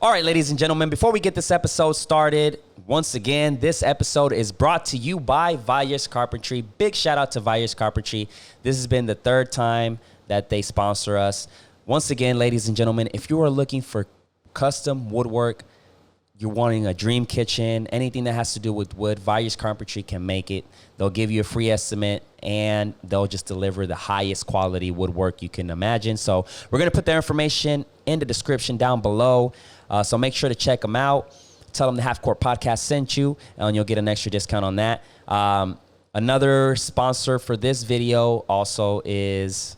All right, ladies and gentlemen, before we get this episode started, once again, this episode is brought to you by Vias Carpentry. Big shout out to Vias Carpentry. This has been the third time that they sponsor us. Once again, ladies and gentlemen, if you are looking for custom woodwork, you're wanting a dream kitchen, anything that has to do with wood, Vias Carpentry can make it. They'll give you a free estimate, and they'll just deliver the highest quality woodwork you can imagine. So we're going to put their information in the description down below. So make sure to check them out. Tell them the Half Court Podcast sent you, and you'll get an extra discount on that. Another sponsor for this video also is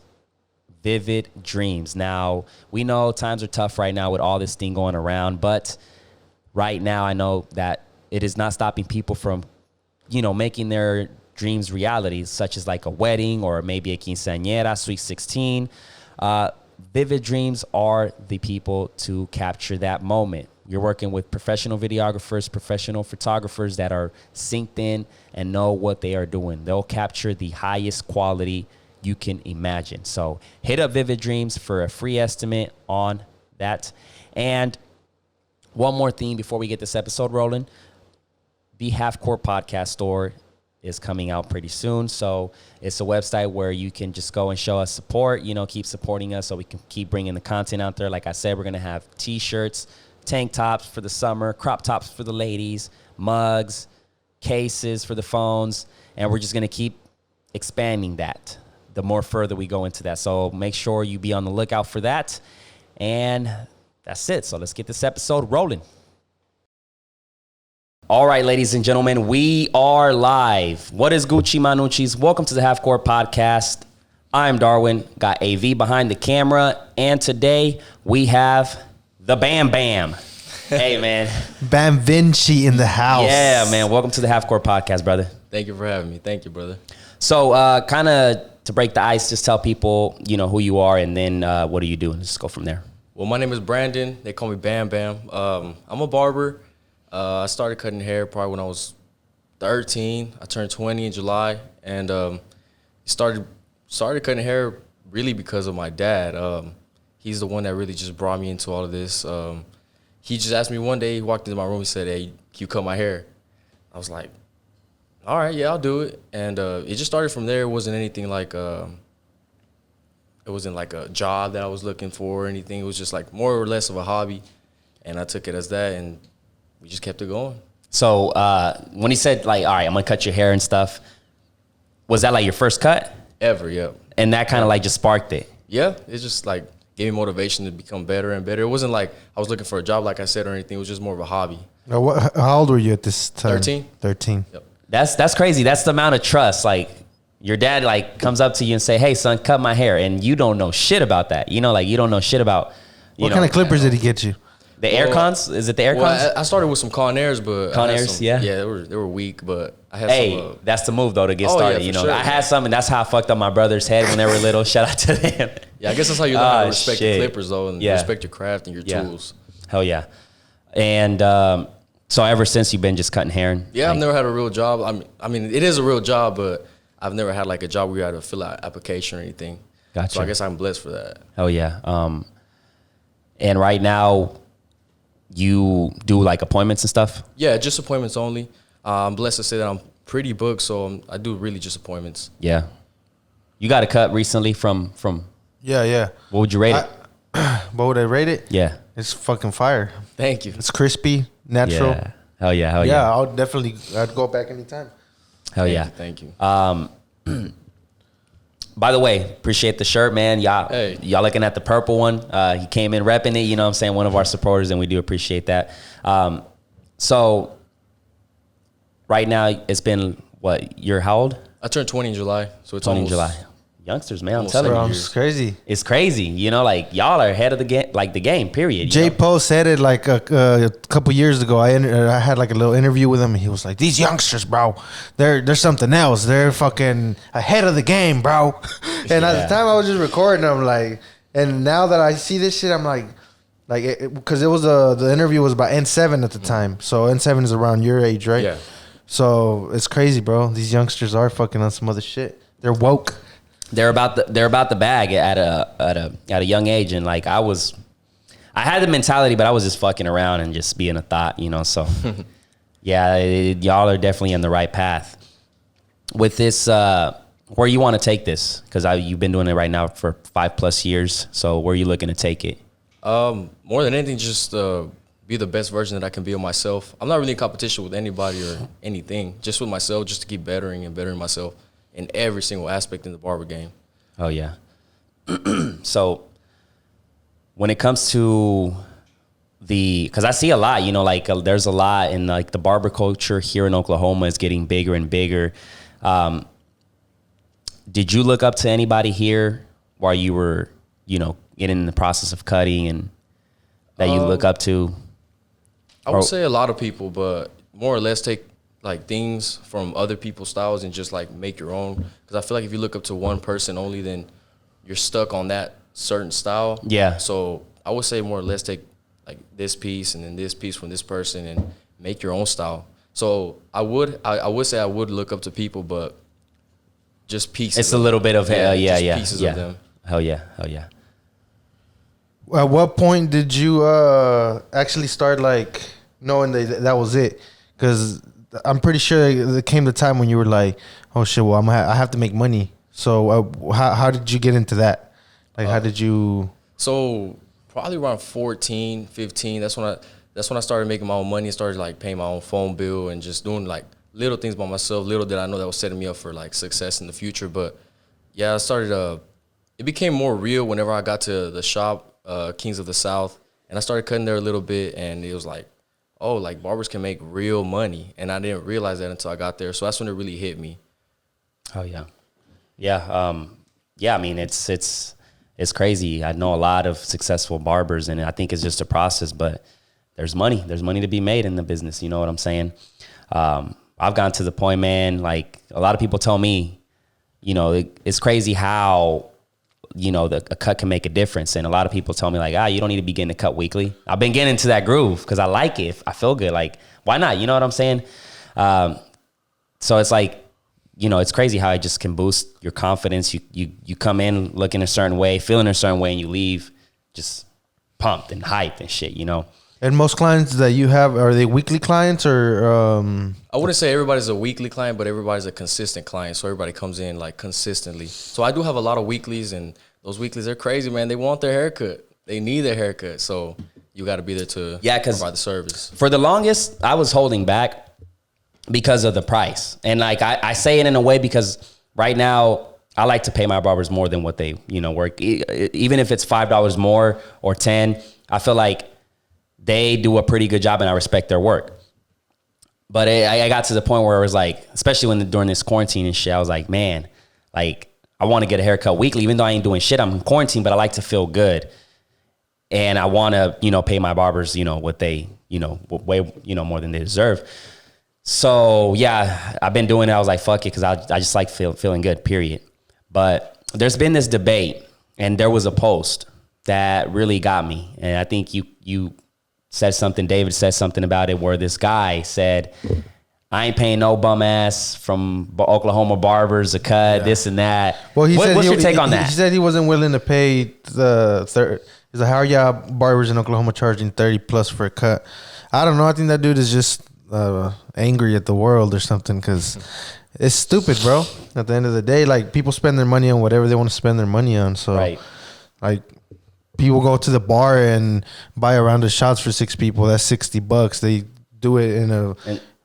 Vivid Dreams. Now, we know times are tough right now with all this thing going around, but right now I know that it is not stopping people from, making their dreams realities, such as like a wedding or maybe a quinceañera, sweet 16. Vivid Dreams are the people to capture that moment. You're working with professional videographers, professional photographers that are synced in and know what they are doing. They'll capture the highest quality you can imagine. So hit up Vivid Dreams for a free estimate on that. And one more thing before we get this episode rolling. The Half Court Podcast store is coming out pretty soon. So it's a website where you can just go and show us support, keep supporting us so we can keep bringing the content out there. Like I said, we're going to have t-shirts, tank tops for the summer, crop tops for the ladies, mugs, cases for the phones, and we're just going to keep expanding that the more further we go into that. So make sure you be on the lookout for that. And that's it. So let's get this episode rolling. All right, ladies and gentlemen, we are live. What is Gucci Manucci's? Welcome to the Half Court Podcast. I'm Darwin, got AV behind the camera, and today we have the Bam Bam. Hey, man. Bam Vinci in the house. Yeah, man. Welcome to the Half Court Podcast, brother. Thank you for having me. Thank you, brother. So kind of to break the ice, just tell people, who you are, and then what do you do? Let's go from there. Well, my name is Brandon. They call me Bam Bam. I'm a barber. I started cutting hair probably when I was 13. I turned 20 in July, and started cutting hair really because of my dad. He's the one that really just brought me into all of this. He just asked me one day, he walked into my room, he said, "Hey, can you cut my hair?" I was like, all right, yeah, I'll do it. And it just started from there. It wasn't anything like, it wasn't like a job that I was looking for or anything. It was just like more or less of a hobby. And I took it as that, and we just kept it going. So when he said, like, all right, I'm going to cut your hair and stuff, was that like your first cut? Ever, yeah. And that kind of like just sparked it? Yeah, it just like gave me motivation to become better and better. It wasn't like I was looking for a job, like I said, or anything. It was just more of a hobby. How old were you at this time? 13. 13. Yep. That's crazy. That's the amount of trust. Like your dad like comes up to you and say, "Hey, son, cut my hair," and you don't know shit about that. You don't know shit about. What kind of clippers did he get you? The Aircons? Is it the Aircons? Well, I started with some Conaires, but Conaires, yeah, they were weak, but I had hey, some. that's the move though to get started. Yeah, sure. I had some, and that's how I fucked up my brother's head when they were little. Shout out to them. Yeah, I guess that's how you learn how to respect the clippers though, and respect your craft and your tools. Hell yeah. And so ever since you've been just cutting hair? Yeah, I've never had a real job. I mean, it is a real job, but I've never had like a job where you had to fill out an application or anything. Gotcha. So I guess I'm blessed for that. Hell yeah. And right now, you do like appointments and stuff? Yeah, just appointments only. I'm blessed to say that I'm pretty booked, so I do really just appointments. Yeah. You got a cut recently from. Yeah. What would you rate it? What would I rate it? Yeah. It's fucking fire. Thank you. It's crispy, natural. Yeah. Hell yeah. Yeah, I'd go back anytime. Hell yeah. Thank you. By the way, appreciate the shirt, man. Y'all looking at the purple one. He came in repping it, you know what I'm saying? One of our supporters, and we do appreciate that. So right now it's been you're how old? I turned 20 in July, so it's 20 almost in July. Youngsters, man, I'm almost telling you. 7 It's crazy. It's crazy. Y'all are ahead of the game, like the game, period. J. Poe said it like a couple years ago. I had like a little interview with him, and he was like, "These youngsters, bro, they're something else. They're fucking ahead of the game, bro." And at the time, I was just recording. I'm like, and now that I see this shit, I'm like, because it was the interview was about N7 at the time. So N7 is around your age, right? Yeah. So it's crazy, bro. These youngsters are fucking on some other shit. They're woke. They're about the bag at a young age, and like I was I had the mentality, but I was just fucking around and just being a thought, you know. So yeah, y'all are definitely on the right path with this. Where you want to take this? Because you've been doing it right now for 5+ years. So where are you looking to take it? More than anything, just be the best version that I can be of myself. I'm not really in competition with anybody or anything. Just with myself, just to keep bettering and bettering myself in every single aspect in the barber game. Oh yeah. So when it comes to because I see a lot, you know, like there's a lot in like the barber culture here in Oklahoma is getting bigger and bigger. Did you look up to anybody here while you were, you know, getting in the process of cutting and that you look up to? I would say a lot of people, but more or less take like things from other people's styles and just like make your own. Because I feel like if you look up to one person only, then you're stuck on that certain style. Yeah. So I would say more or less take like this piece and then this piece from this person and make your own style. So I would say I would look up to people, but just pieces. It's a little bit of pieces of them. Hell yeah. At what point did you actually start like knowing that was it? Because I'm pretty sure there came the time when you were like, oh shit, well I have to make money. So how did you get into that? Like how did you? So probably around 14, 15. That's when I started making my own money and started like paying my own phone bill and just doing like little things by myself. Little did I know that was setting me up for like success in the future. But yeah, I started. It became more real whenever I got to the shop, Kings of the South, and I started cutting there a little bit, and it was like, oh, like barbers can make real money, and I didn't realize that until I got there. So that's when it really hit me. Oh yeah, yeah. I mean, it's crazy. I know a lot of successful barbers, and I think it's just a process, but there's money. There's money to be made in the business. You know what I'm saying? I've gotten to the point, man, like a lot of people tell me, you know, it's crazy how, you know, a cut can make a difference. And a lot of people tell me like, you don't need to be getting a cut weekly. I've been getting into that groove because I like it. I feel good. Like, why not? You know what I'm saying? So it's like, you know, it's crazy how it just can boost your confidence. You come in looking a certain way, feeling a certain way, and you leave just pumped and hyped and shit, you know? And most clients that you have, are they weekly clients or? I wouldn't say everybody's a weekly client, but everybody's a consistent client. So everybody comes in like consistently. So I do have a lot of weeklies, and those weeklies are crazy, man. They want their haircut. They need their haircut. So you got to be there to provide the service. For the longest, I was holding back because of the price. And like I say it in a way because right now I like to pay my barbers more than what they, you know, work. Even if it's $5 more or 10, I feel like they do a pretty good job and I respect their work. But I got to the point where it was like, especially during this quarantine and shit, I was like, man, like I want to get a haircut weekly, even though I ain't doing shit. I'm in quarantine, but I like to feel good. And I want to, you know, pay my barbers, you know, what they, you know, way, you know, more than they deserve. So yeah, I've been doing it. I was like, fuck it. Cause I just like feeling good, period. But there's been this debate and there was a post that really got me. And I think you said something, David said something about it where this guy said, I ain't paying no bum ass from Oklahoma barbers a cut, this and that. Well, what's your take on that? He said he wasn't willing to pay the third. He's like, how are y'all barbers in Oklahoma charging 30 plus for a cut? I don't know. I think that dude is just angry at the world or something because it's stupid, bro. At the end of the day, like people spend their money on whatever they want to spend their money on. So, like, people go to the bar and buy a round of shots for 6 people. That's $60. They do it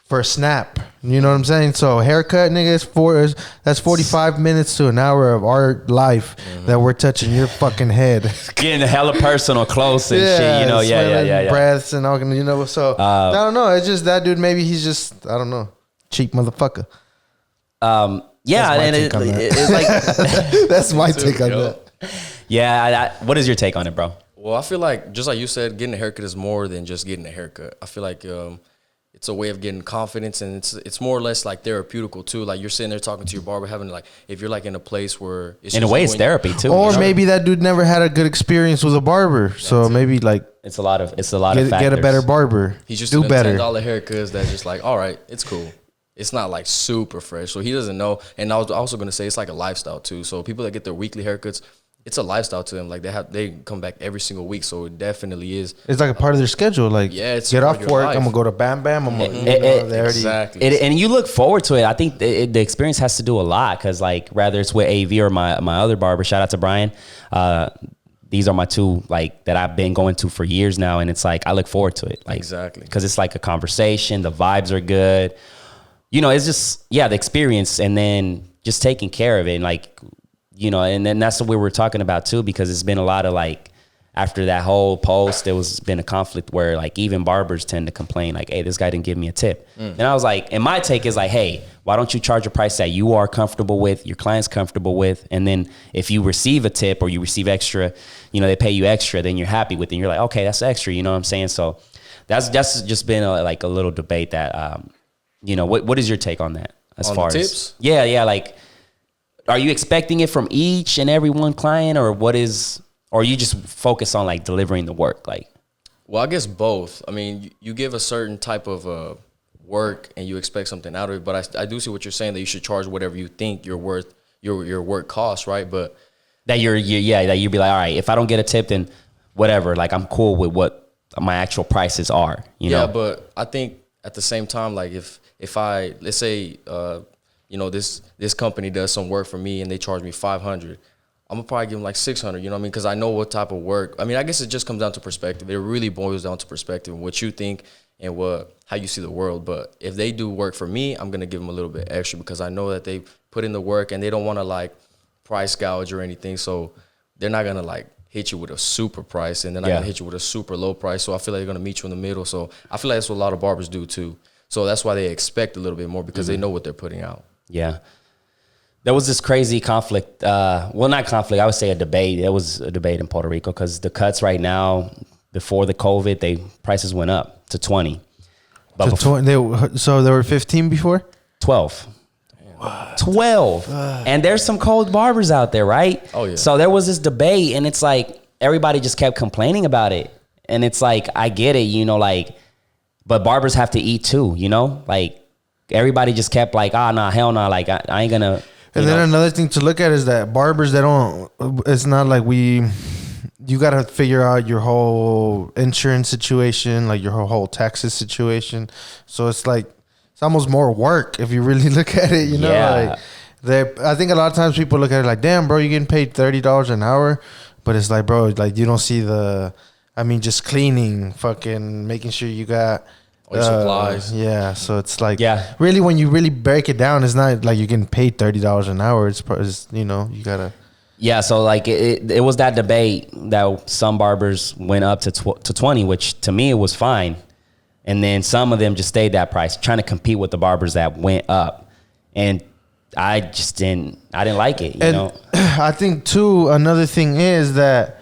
for a snap. You know what I'm saying? So haircut, nigga, that's 45 minutes to an hour of our life that we're touching your fucking head. Getting hella personal, close and shit. You know, yeah. Breaths and all, you know. So I don't know. It's just that dude. Maybe he's just, I don't know, cheap motherfucker. Yeah, and it's like that's my take on that. Yeah, what is your take on it, bro? Well, I feel like, just like you said, getting a haircut is more than just getting a haircut. I feel like it's a way of getting confidence, and it's more or less like therapeutical too. Like you're sitting there talking to your barber, having like, if you're like in a place where it's in a way it's therapy too. Or maybe that dude never had a good experience with a barber, so maybe like it's a lot of factors. Get a better barber. He's just do better. $10 haircuts that's just like, all right, it's cool. It's not like super fresh, so he doesn't know. And I was also gonna say it's like a lifestyle too. So people that get their weekly haircuts, it's a lifestyle to them. Like they come back every single week, so it definitely is. It's like a part of their schedule. Like, Yeah, it's get part off of your work. life. I'm gonna go to Bam Bam. I'm gonna, Exactly. And you look forward to it. I think the experience has to do a lot because, like, whether it's with AV or my other barber, shout out to Brian. These are my two, like, that I've been going to for years now, and it's like I look forward to it. Like, Exactly. because it's like a conversation. The vibes are good. You know, it's just the experience, and then just taking care of it, and like, you know, and then that's what we were talking about too, because it's been a lot of like, after that whole post, there was been a conflict where like even barbers tend to complain like, hey, this guy didn't give me a tip. And I was like, and my take is like, hey, why don't you charge a price that you are comfortable with, your client's comfortable with, and then if you receive a tip or you receive extra, you know, they pay you extra, then you're happy with it. And you're like, okay, that's extra, you know what I'm saying? So that's just been like a little debate that, you know, what is your take on that as On far the as tips? Yeah, like, are you expecting it from each and every one client, or or you just focus on like delivering the work? Like, Well, I guess both. I mean, you give a certain type of work and you expect something out of it, but I do see what you're saying, that you should charge whatever you think you're worth, your work costs, right? But that that you'd be like, all right, if I don't get a tip, then whatever, like I'm cool with what my actual prices are, you know? yeah, but I think at the same time, like if I, let's say, you know, this company does some work for me and they charge me $500, I'm gonna probably give them like $600, you know what I mean? Because I know what type of work. I mean, I guess it just comes down to perspective. It really boils down to perspective and what you think and how you see the world. But if they do work for me, I'm gonna give them a little bit extra because I know that they put in the work and they don't want to like price gouge or anything. So they're not gonna like hit you with a super price and they're not gonna hit you with a super low price. So I feel like they're gonna meet you in the middle. So I feel like that's what a lot of barbers do too. So that's why they expect a little bit more because they know what they're putting out. Yeah. There was this crazy conflict. Well, not conflict. I would say a debate. There was a debate in Puerto Rico because the cuts right now, before the COVID, prices went up to 20. But so there were 15 before? 12. 12. And there's some cold barbers out there, right? Oh, yeah. So there was this debate, and it's like everybody just kept complaining about it. And it's like, I get it, you know, like, but barbers have to eat too, you know? Like, everybody just kept like, nah, hell nah, like, I ain't gonna. And then another thing to look at is that barbers, it's not like you got to figure out your whole insurance situation, like your whole taxes situation. So it's like, it's almost more work if you really look at it, you know? Yeah. Like, I think a lot of times people look at it like, damn, bro, you're getting paid $30 an hour. But it's like, bro, like you don't see just cleaning, fucking making sure you got Or your supplies. Yeah, so it's like, Yeah. really, when you really break it down, it's not like you're getting paid $30 an hour. It's you know, you gotta. Yeah, so like it was that debate that some barbers went up to 20, which to me it was fine, and then some of them just stayed that price, trying to compete with the barbers that went up, and I didn't like it, you know. I think too, another thing is that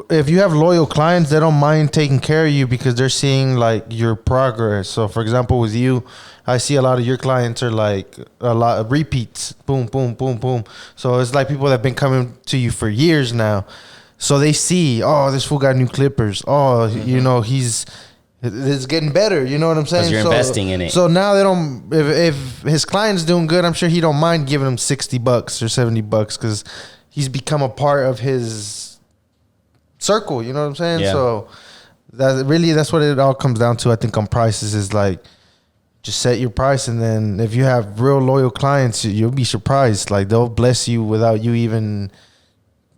if you have loyal clients, they don't mind taking care of you because they're seeing like your progress. So for example, with you, I see a lot of your clients are like a lot of repeats, boom, boom, boom, boom. So it's like people that have been coming to you for years now. So they see, oh, this fool got new clippers. Oh, you know, it's getting better. You know what I'm saying? Because you're investing in it. So now they don't, if his client's doing good, I'm sure he don't mind giving him $60 or $70 because he's become a part of his circle, you know what I'm saying? Yeah. So that's what it all comes down to. I think on prices is like, just set your price, and then if you have real loyal clients, you'll be surprised. Like they'll bless you without you even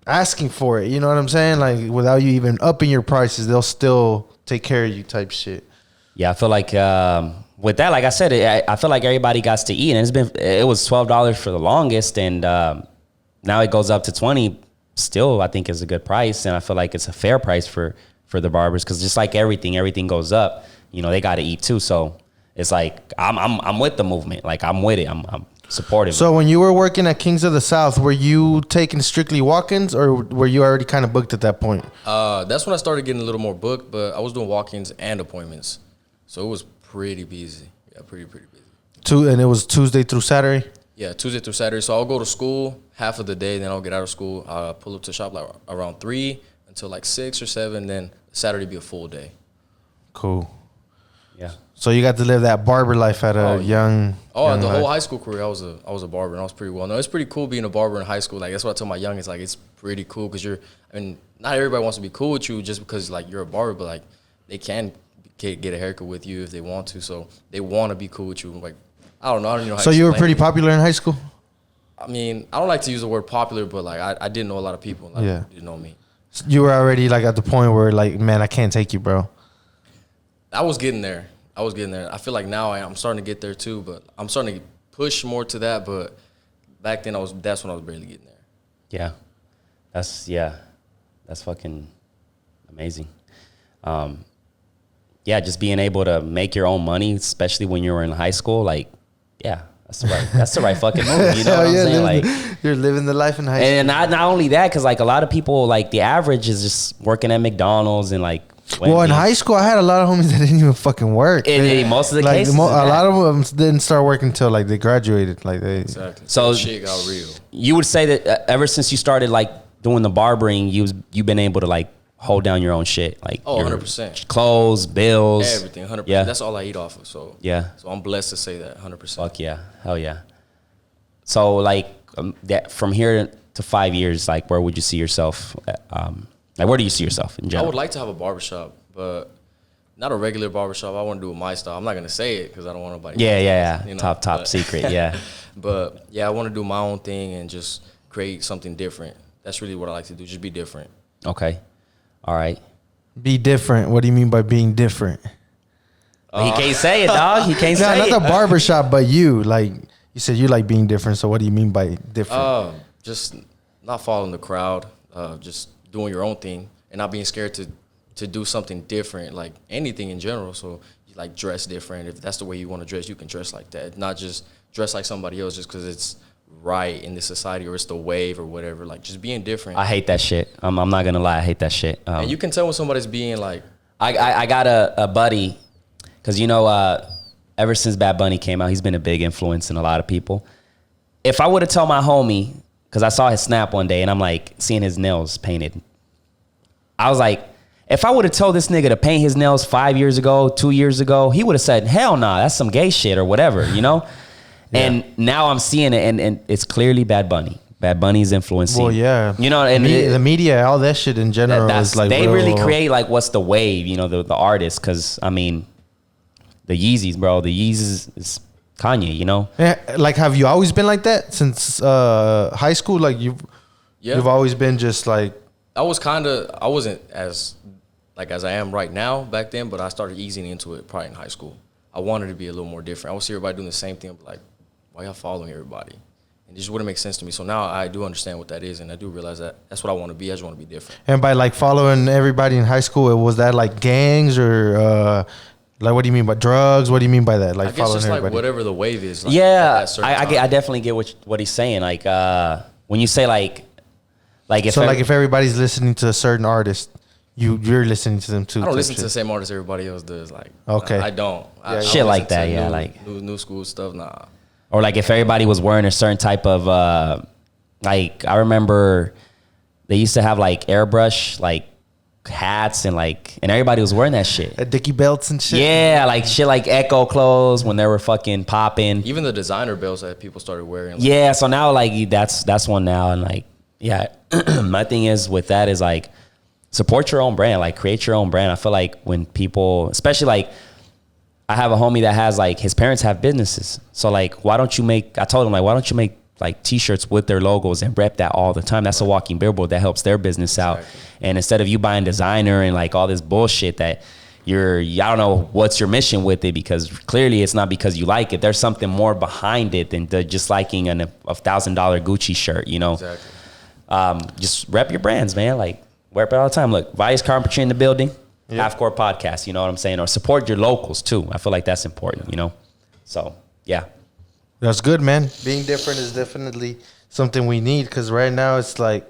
asking for it. You know what I'm saying? Like without you even upping your prices, they'll still take care of you type shit. Yeah, I feel like with that, like I said, I feel like everybody got to eat, and it was $12 for the longest, and now it goes up to 20. Still, I think is a good price, and I feel like it's a fair price for the barbers because just like everything goes up. You know, they got to eat too, so it's like I'm with the movement. Like I'm with it. I'm supportive. So when you were working at Kings of the South, were you taking strictly walk-ins, or were you already kind of booked at that point? That's when I started getting a little more booked, but I was doing walk-ins and appointments, so it was pretty busy. Yeah, pretty busy. And it was Tuesday through Saturday? Yeah, Tuesday through Saturday. So I'll go to school half of the day, then I'll get out of school. I'll pull up to the shop like around 3 until like 6 or 7, then Saturday be a full day. Cool. Yeah. So you got to live that barber life at a young. Oh, the whole high school career, I was a barber, and I was pretty well known. It's pretty cool being a barber in high school. Like that's what I tell my youngest. Like it's pretty cool because not everybody wants to be cool with you just because like you're a barber, but like they can get a haircut with you if they want to. So they want to be cool with you. Like I don't know how. So you were pretty popular in high school? I mean, I don't like to use the word popular, but like I didn't know a lot of people. Like, yeah, didn't know me. You were already like at the point where like, man, I can't take you, bro. I was getting there. I feel like now I'm starting to get there too, but I'm starting to push more to that. But back then that's when I was barely getting there. Yeah, that's fucking amazing. Yeah, just being able to make your own money, especially when you were in high school, like, yeah, that's the right fucking move. You know what I'm saying? Like you're living the life in high school. And not only that, because like a lot of people, like the average is just working at McDonald's and like. Well, in high school, I had a lot of homies that didn't even fucking work. Most of the like, cases, a lot of them didn't start working until like they graduated. Like they exactly. So shit got real. You would say that ever since you started like doing the barbering, you've been able to like hold down your own shit, like 100%. Clothes, bills, everything, 100%. Yeah, that's all I eat off of. So yeah, so I'm blessed to say that 100%. Fuck yeah, hell yeah. So like that from here to 5 years, like where would you see yourself? Like where do you see yourself in general? I would like to have a barbershop, but not a regular barbershop. I want to do it my style. I'm not gonna say it because I don't want nobody. Yeah. You know, top secret. Yeah. But yeah, I want to do my own thing and just create something different. That's really what I like to do. Just be different. Okay. All right. Be different. What do you mean by being different? He can't say it, dog. He can't say not it. the barbershop, but you. Like you said, you like being different. So what do you mean by different? Just not following the crowd. Just doing your own thing and not being scared to do something different, like anything in general. So you like dress different. If that's the way you want to dress, you can dress like that. Not just dress like somebody else just because it's right in this society or it's the wave or whatever. Like just being different. I hate that shit. I'm not gonna lie. I hate that shit. And you can tell when somebody's being like. I got a buddy, because you know, ever since Bad Bunny came out, he's been a big influence in a lot of people. If I would have told my homie, because I saw his snap one day and I'm like seeing his nails painted, I was like, if I would have told this nigga to paint his nails 5 years ago, 2 years ago, he would have said, hell nah, that's some gay shit or whatever, you know? Yeah. And now I'm seeing it, and it's clearly Bad Bunny. Bad Bunny's influencing. Well, yeah. You know, and the media, all that shit in general is like they really create like what's the wave, you know, the artists, because, I mean, the Yeezys, bro, the Yeezys is Kanye, you know? Yeah, like, have you always been like that since high school? Like, you've always been just like... I wasn't as I am right now back then, but I started easing into it probably in high school. I wanted to be a little more different. I would see everybody doing the same thing, but like, why y'all following everybody? And it just wouldn't make sense to me. So now I do understand what that is, and I do realize that that's what I want to be. I just want to be different. And by like following everybody in high school, was that like gangs or like what do you mean by drugs? What do you mean by that? Like I guess following just everybody? like whatever the wave is. Like, yeah, I definitely get what he's saying. Like when you say like if if everybody's listening to a certain artist, you're listening to them too. I don't listen to the same artist everybody else does. Like, okay, I don't. I shit don't like that. Yeah, like new school stuff. Nah. Or like if everybody was wearing a certain type of like, I remember they used to have like airbrush like hats and everybody was wearing that shit. Dickie belts and shit. Yeah, like shit like Echo clothes when they were fucking popping. Even the designer belts that people started wearing. Yeah, so now like that's one now, and like yeah, my thing is with that is like support your own brand, like create your own brand. I feel like when people, especially like I have a homie that has like his parents have businesses, so like why don't you make? I told him like why don't you make like t-shirts with their logos and rep that all the time. That's a walking billboard that helps their business out. And instead of you buying designer and like all this bullshit that I don't know what's your mission with it, because clearly it's not because you like it. There's something more behind it than just liking a $1,000 Gucci shirt, you know? Exactly. Just rep your brands, man. Like rep it all the time. Look, Vice Carpentry in the building, Half Court Podcast, you know what I'm saying? Or support your locals too. I feel like that's important, you know? So, yeah. That's good, man. Being different is definitely something we need, because right now it's like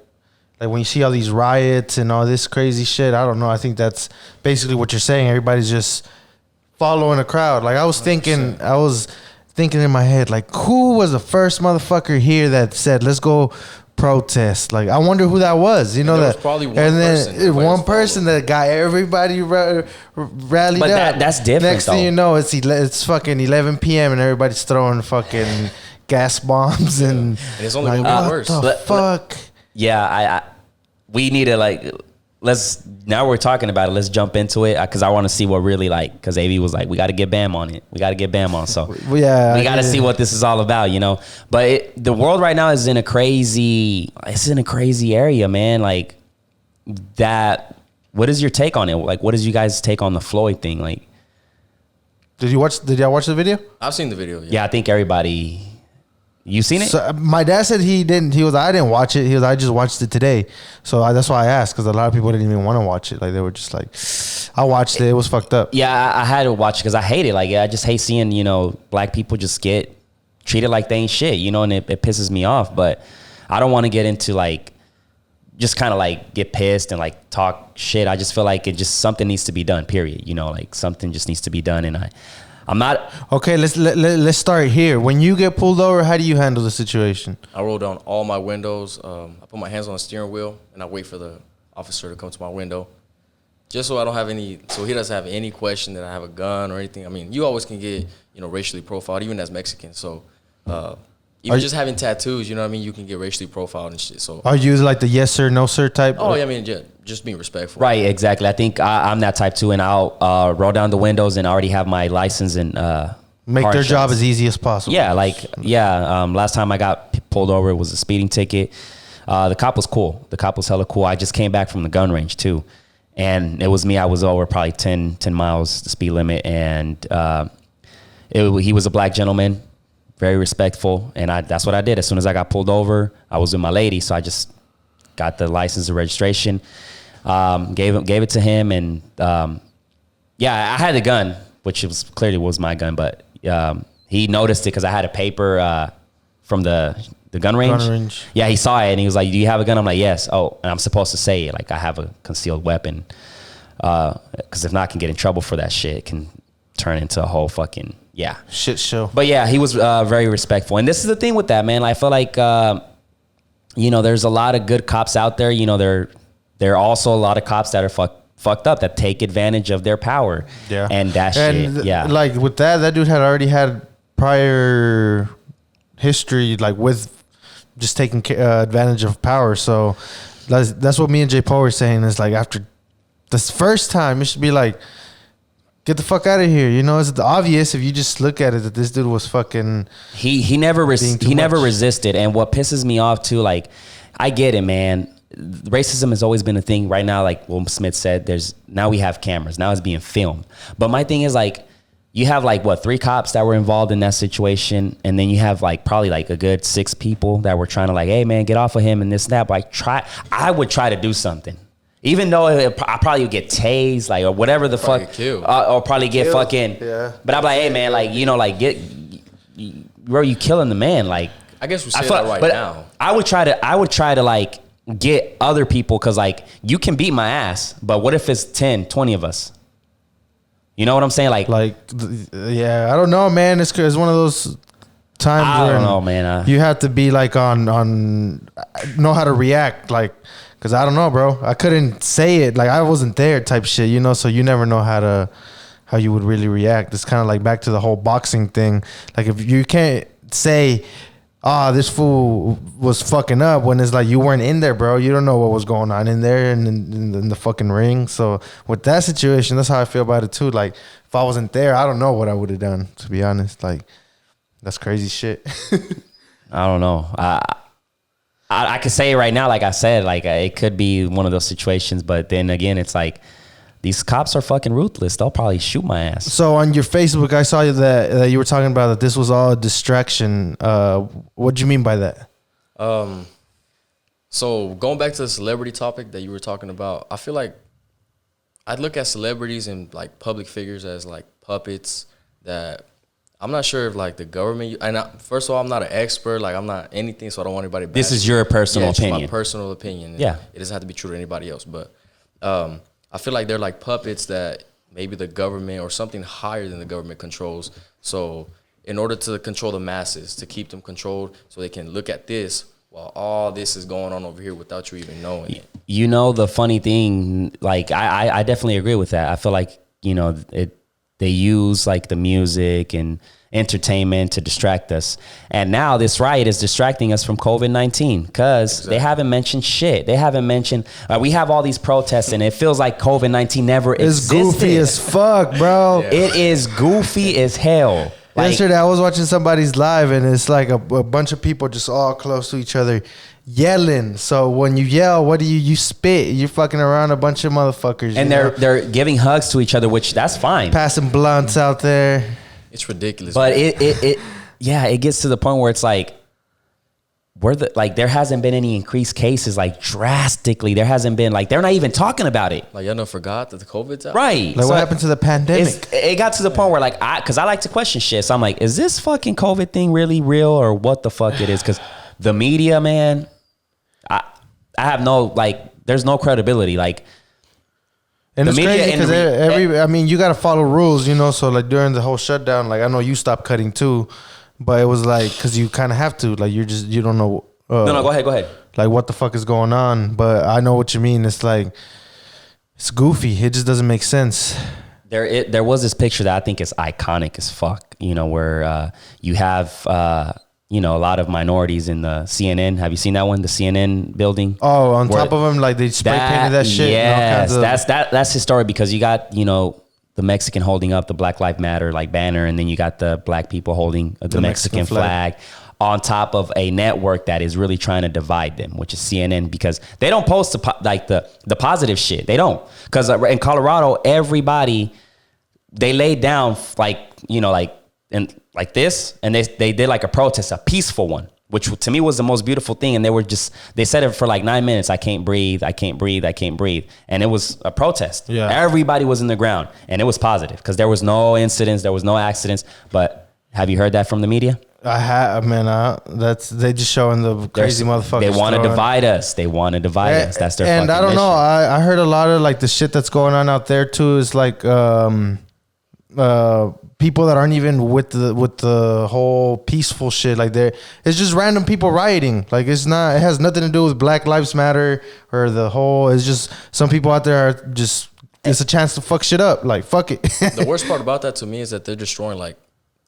when you see all these riots and all this crazy shit, I don't know. I think that's basically what you're saying. Everybody's just following a crowd. Like I was thinking, thinking in my head, like, who was the first motherfucker here that said, let's go protest? Like, I wonder who that was. You know, there that was probably one and then person one person that got everybody rallied But up. that's different, Next thing though. you know, it's fucking 11 p.m. and everybody's throwing fucking gas bombs and it's only like, gonna get what worse. the fuck? Yeah, we need to like now we're talking about it. Let's jump into it because I want to see what really like because AV was like we got to get Bam on it. We got to get Bam on. So Yeah, we got to see what this is all about, you know. But the world right now is in a crazy area, man. Like that. What is your take on it? Like, what is you guys' take on the Floyd thing? Like, Did y'all watch the video? I've seen the video. yeah, I think everybody. You seen it? So my dad said he didn't. I didn't watch it. I just watched it today. So that's why I asked because a lot of people didn't even want to watch it. Like they were just like, I watched it. It was fucked up. Yeah, I had to watch it because I hate it. Like, I just hate seeing, you know, black people just get treated like they ain't shit, you know, and it pisses me off. But I don't want to get into like, just kind of like get pissed and like talk shit. I just feel like something needs to be done, period. You know, like something just needs to be done. And I'm not. Okay, let's start here. When you get pulled over, how do you handle the situation? I roll down all my windows. I put my hands on the steering wheel and I wait for the officer to come to my window, just so I don't have any. So he doesn't have any question that I have a gun or anything. I mean, you always can get racially profiled, even as Mexican. So even just having tattoos, you know what I mean, you can get racially profiled and shit. So are you like the yes sir, no sir type? oh yeah, I mean, yeah, just being respectful. Right, exactly. I think I'm that type too, and I'll roll down the windows and I already have my license and Make hard their job shots. as easy as possible. Yeah, last time I got pulled over, it was a speeding ticket. The cop was cool. The cop was hella cool. I just came back from the gun range too, and it was me. I was over probably 10 miles the speed limit, and he was a black gentleman, very respectful, and that's what I did. As soon as I got pulled over, I was with my lady, so I just got the license and registration, gave it to him, and I had the gun, which clearly was my gun, but he noticed it because I had a paper from the gun range. Yeah, he saw it and he was like, "Do you have a gun?" I'm like, "Yes." Oh, and I'm supposed to say it like I have a concealed weapon, because if not, I can get in trouble for that shit. It can turn into a whole fucking shit show. But yeah, he was very respectful, and this is the thing with that, man. I feel like there's a lot of good cops out there. You know, there are also a lot of cops that are fucked up that take advantage of their power. Yeah, and that shit. Yeah, like with that dude had already had prior history, like with just taking advantage of power. So that's what me and J. Paul were saying. Is like after this first time, it should be like, get the fuck out of here. You know, it's obvious if you just look at it that this dude was fucking. He never resisted, and what pisses me off too, like, I get it, man. Racism has always been a thing. Right now, like Will Smith said, now we have cameras. Now it's being filmed. But my thing is like, you have like 3 cops that were involved in that situation, and then you have like probably like a good 6 people that were trying to like, hey man, get off of him and this and that. But I would try to do something. Even though I probably would get tased, like, or whatever the fuck, or probably get fucking. Yeah. But I'm like, hey man, like, like bro, you killing the man, like. I guess we say that right now. I would try to like get other people, because like you can beat my ass, but what if it's 10, 20 of us? You know what I'm saying? Like, yeah, I don't know, man. It's one of those times I don't know, man. You have to be like on know how to react, like. Cause I don't know, bro. I couldn't say it. Like I wasn't there type shit, you know? So you never know how you would really react. It's kind of like back to the whole boxing thing. Like if you can't say, this fool was fucking up, when it's like you weren't in there, bro. You don't know what was going on in there and in the fucking ring. So with that situation, that's how I feel about it too. Like if I wasn't there, I don't know what I would have done, to be honest. Like that's crazy shit. I don't know. I could say it right now, like I said, like it could be one of those situations, but then again, it's like these cops are fucking ruthless. They'll probably shoot my ass. So on your Facebook, I saw that you were talking about that this was all a distraction. What do you mean by that? So going back to the celebrity topic that you were talking about, I feel like I'd look at celebrities and like public figures as like puppets that. I'm not sure if like the government, and first of all, I'm not an expert, like I'm not anything, so I don't want anybody. This is your personal opinion. Just my personal opinion. Yeah, it doesn't have to be true to anybody else, but I feel like they're like puppets that maybe the government or something higher than the government controls. So in order to control the masses, to keep them controlled so they can look at this while all this is going on over here without you even knowing it. You know, the funny thing, like, I definitely agree with that. I feel like, you know, they use like the music and entertainment to distract us. And now this riot is distracting us from COVID-19 because they haven't mentioned shit. They haven't mentioned, we have all these protests and it feels like COVID-19 never existed. It's goofy as fuck, bro. Yeah. It is goofy as hell. Like, Yesterday, I was watching somebody's live, and it's like a bunch of people just all close to each other yelling. So when you yell, what do you spit? You're fucking around a bunch of motherfuckers. and they're giving hugs to each other, which that's fine. passing blunts out there. It's ridiculous. But man. it gets to the point where it's like, there hasn't been any increased cases, like drastically. There hasn't been, like, they're not even talking about it. Like, y'all forgot that the COVID's out? Right. Like, what happened to the pandemic? It got to the point where, like, because I like to question shit. So I'm like, is this fucking COVID thing really real or what the fuck it is? Because the media, man, I have no, like, there's no credibility. Like, And the it's media crazy and because I mean, you got to follow rules, you know. So like during the whole shutdown, like I know you stopped cutting too, but it was like because you kind of have to, like you don't know. no, go ahead. Like what the fuck is going on? But I know what you mean. It's like it's goofy. It just doesn't make sense. There was this picture that I think is iconic as fuck, you know, where you have, you know, a lot of minorities in the CNN. Have you seen that one? The CNN building? Oh, on top of them, like they spray painted that shit. Yes, and all kinds of, that's historic because you got, you know, the Mexican holding up the Black Lives Matter like banner, and then you got the black people holding the Mexican flag on top of a network that is really trying to divide them, which is CNN, because they don't post the positive shit. They don't, because in Colorado, everybody, they laid down like, you know, like this, and they did like a protest, a peaceful one, which to me was the most beautiful thing. And they said it for like 9 minutes. I can't breathe. I can't breathe. I can't breathe. And it was a protest. Yeah. Everybody was in the ground, and it was positive because there was no incidents. There was no accidents. But have you heard that from the media? I have, man. They just showing the crazy motherfuckers. They want to throwing- divide us. They want to divide us. That's their And fucking I don't know. mission. I heard a lot of like the shit that's going on out there too. Is like people that aren't even with the whole peaceful shit. Like it's just random people rioting. Like it has nothing to do with Black Lives Matter or the whole. It's just some people out there are just. It's a chance to fuck shit up. Like fuck it. The worst part about that to me is that they're destroying like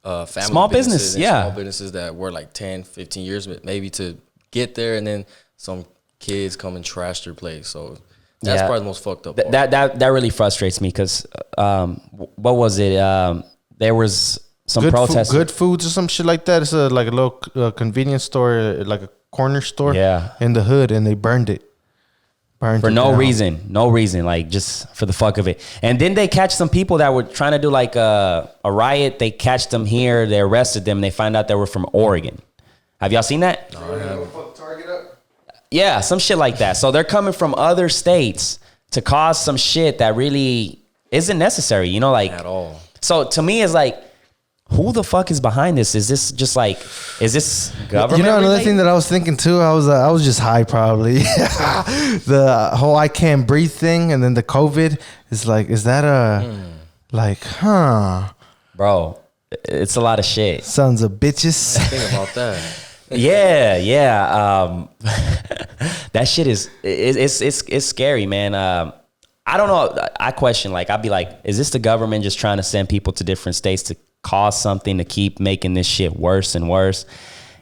family Small business, and yeah. small businesses that were like 10, 15 years maybe to get there, and then some kids come and trash their place. So that's probably the most fucked up part. That really frustrates me because what was it? There was some Good protests. Good Foods or some shit like that. It's like a little convenience store, like a corner store. Yeah. In the hood, and they burned it. For no reason, like just for the fuck of it. And then they catch some people that were trying to do like a riot. They catch them here. They arrested them. They find out they were from Oregon. Have y'all seen that? No, I haven't. Yeah, some shit like that. So they're coming from other states to cause some shit that really isn't necessary, you know, like At all. So to me, it's like, who the fuck is behind this? Is this just like, is this government? You know, another related? thing that I was thinking too, I was just high probably. The whole I can't breathe thing, and then the COVID is like, is that like, Bro, it's a lot of shit. sons of bitches. Think about that. Yeah. That shit is, it's scary, man. I don't know. I question, like, I'd be like, is this the government just trying to send people to different states to cause something to keep making this shit worse and worse?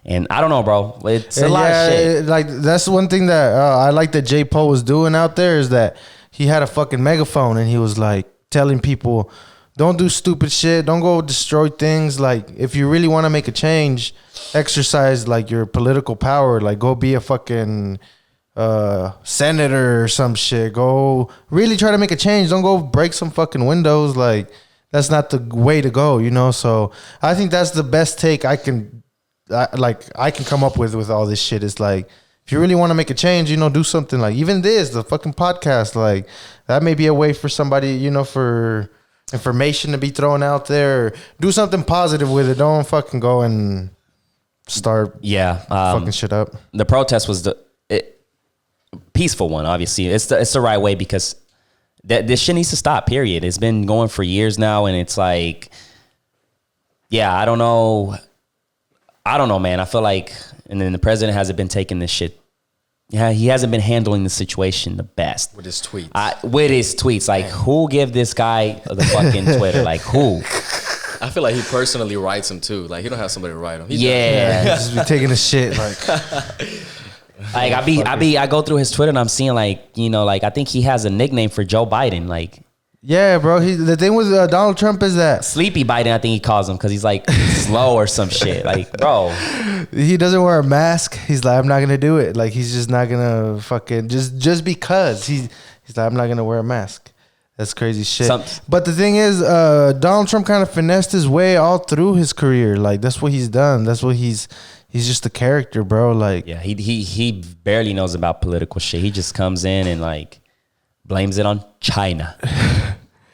And I don't know, bro. It's a lot of shit. Like that's one thing that I like that J. Poe was doing out there is that he had a fucking megaphone and he was like telling people, don't do stupid shit. Don't go destroy things. Like if you really want to make a change, exercise like your political power. Like go be a fucking senator or some shit. Go really try to make a change. Don't go break some fucking windows. Like that's not the way to go, you know? So I think that's the best take I can come up with all this shit. Is like, if you really want to make a change, you know, do something like even the fucking podcast, like that may be a way for somebody, you know, for information to be thrown out there. Do something positive with it. Don't fucking go and start fucking shit up. The protest was the peaceful one, obviously. It's the right way because this shit needs to stop, period. It's been going for years now, and it's like, yeah, I don't know. I don't know, man. I feel like, and then the president hasn't been taking this shit. Yeah, he hasn't been handling the situation the best. With his tweets. Like, who give this guy the fucking Twitter? Like, who? I feel like he personally writes them too. Like, he don't have somebody to write them. Just be taking a shit. Like, I go through his Twitter and I'm seeing like, you know, like I think he has a nickname for Joe Biden. Like, yeah, bro. The thing with Donald Trump is that Sleepy Biden, I think he calls him because he's like slow or some shit. Like, bro, he doesn't wear a mask. He's like, I'm not gonna do it. Like, he's just not gonna fucking just because he's like, I'm not gonna wear a mask. That's crazy shit. But the thing is, Donald Trump kind of finessed his way all through his career. Like, that's what he's done. That's what he's just a character, bro. Like, yeah, he barely knows about political shit. He just comes in and like blames it on China.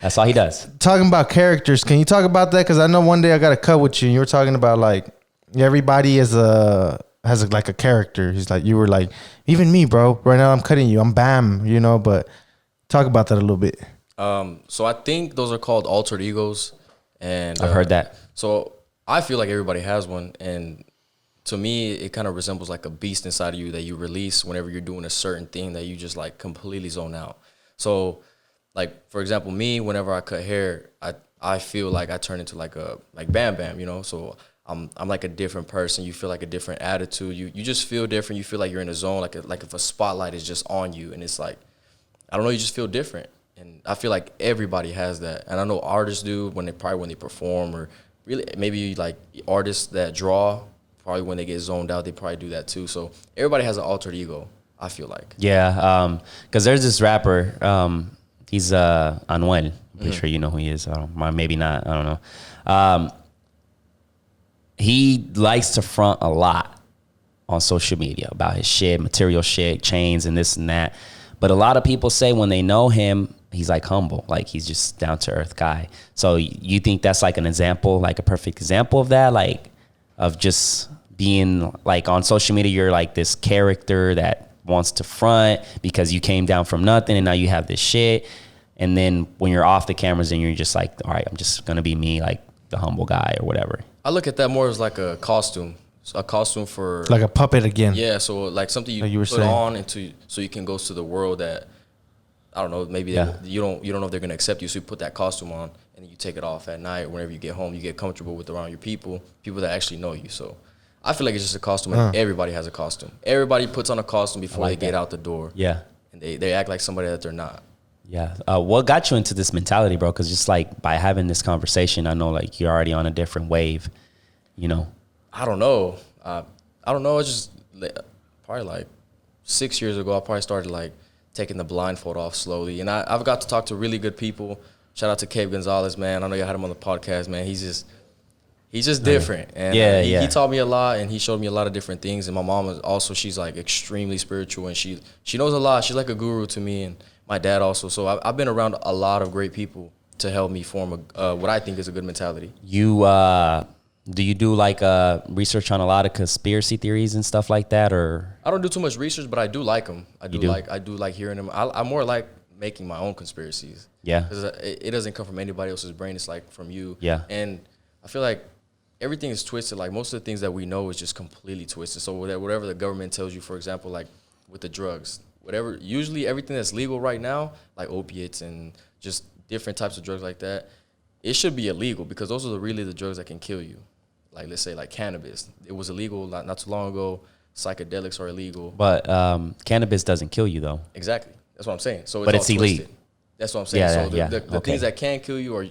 That's all he does. Talking about characters, can you talk about that? Because I know one day I got a cut with you, and you were talking about like everybody has like a character. He's like, you were like, even me, bro. Right now I'm cutting you. I'm Bam, you know. But talk about that a little bit. So I think those are called alter egos, and I've heard that. So I feel like everybody has one, and to me, it kind of resembles like a beast inside of you that you release whenever you're doing a certain thing that you just like completely zone out. So, like, for example, me, whenever I cut hair, I feel like I turn into like Bam Bam, you know? So I'm like a different person. You feel like a different attitude. You just feel different. You feel like you're in a zone, like if a spotlight is just on you, and it's like, I don't know, you just feel different. And I feel like everybody has that. And I know artists do when they perform, or really maybe like artists that draw, probably when they get zoned out, they probably do that too. So everybody has an alter ego, I feel like. Yeah, because there's this rapper, he's Anuel. I'm pretty sure you know who he is. Maybe not, I don't know. He likes to front a lot on social media about his shit, material shit, chains and this and that. But a lot of people say when they know him, he's like humble, like he's just down to earth guy. So you think that's like an example, like a perfect example of that, like of just being like on social media, you're like this character that wants to front because you came down from nothing and now you have this shit. And then when you're off the cameras and you're just like, all right, I'm just going to be me, like the humble guy or whatever. I look at that more as like a costume. A costume for like a puppet again. Yeah, so like something you put on into, so you can go to the world that, I don't know, maybe you don't know if they're gonna accept you. So you put that costume on and you take it off at night. Whenever you get home, you get comfortable with around your people that actually know you. So I feel like it's just a costume. And everybody has a costume. Everybody puts on a costume before they get out the door. Yeah, and they act like somebody that they're not. Yeah. What got you into this mentality, bro? Because just like by having this conversation, I know like you're already on a different wave. You know. I don't know. It's just probably like 6 years ago, I probably started like taking the blindfold off slowly. And I've got to talk to really good people. Shout out to Cabe Gonzalez, man. I know you had him on the podcast, man. He's just different. And he taught me a lot, and he showed me a lot of different things. And my mom is also, she's like extremely spiritual, and she knows a lot. She's like a guru to me, and my dad also. So I've been around a lot of great people to help me form what I think is a good mentality. Do you do like research on a lot of conspiracy theories and stuff like that, or? I don't do too much research, but I do like them. I do like hearing them. I more like making my own conspiracies. Yeah, because it doesn't come from anybody else's brain. It's like from you. Yeah, and I feel like everything is twisted. Like most of the things that we know is just completely twisted. So whatever the government tells you, for example, like with the drugs, usually everything that's legal right now, like opiates and just different types of drugs like that, it should be illegal because those are really the drugs that can kill you. Like, let's say, like cannabis. It was illegal not too long ago. Psychedelics are illegal. But cannabis doesn't kill you, though. Exactly. That's what I'm saying. So but it's illegal. That's what I'm saying. The things that can kill you are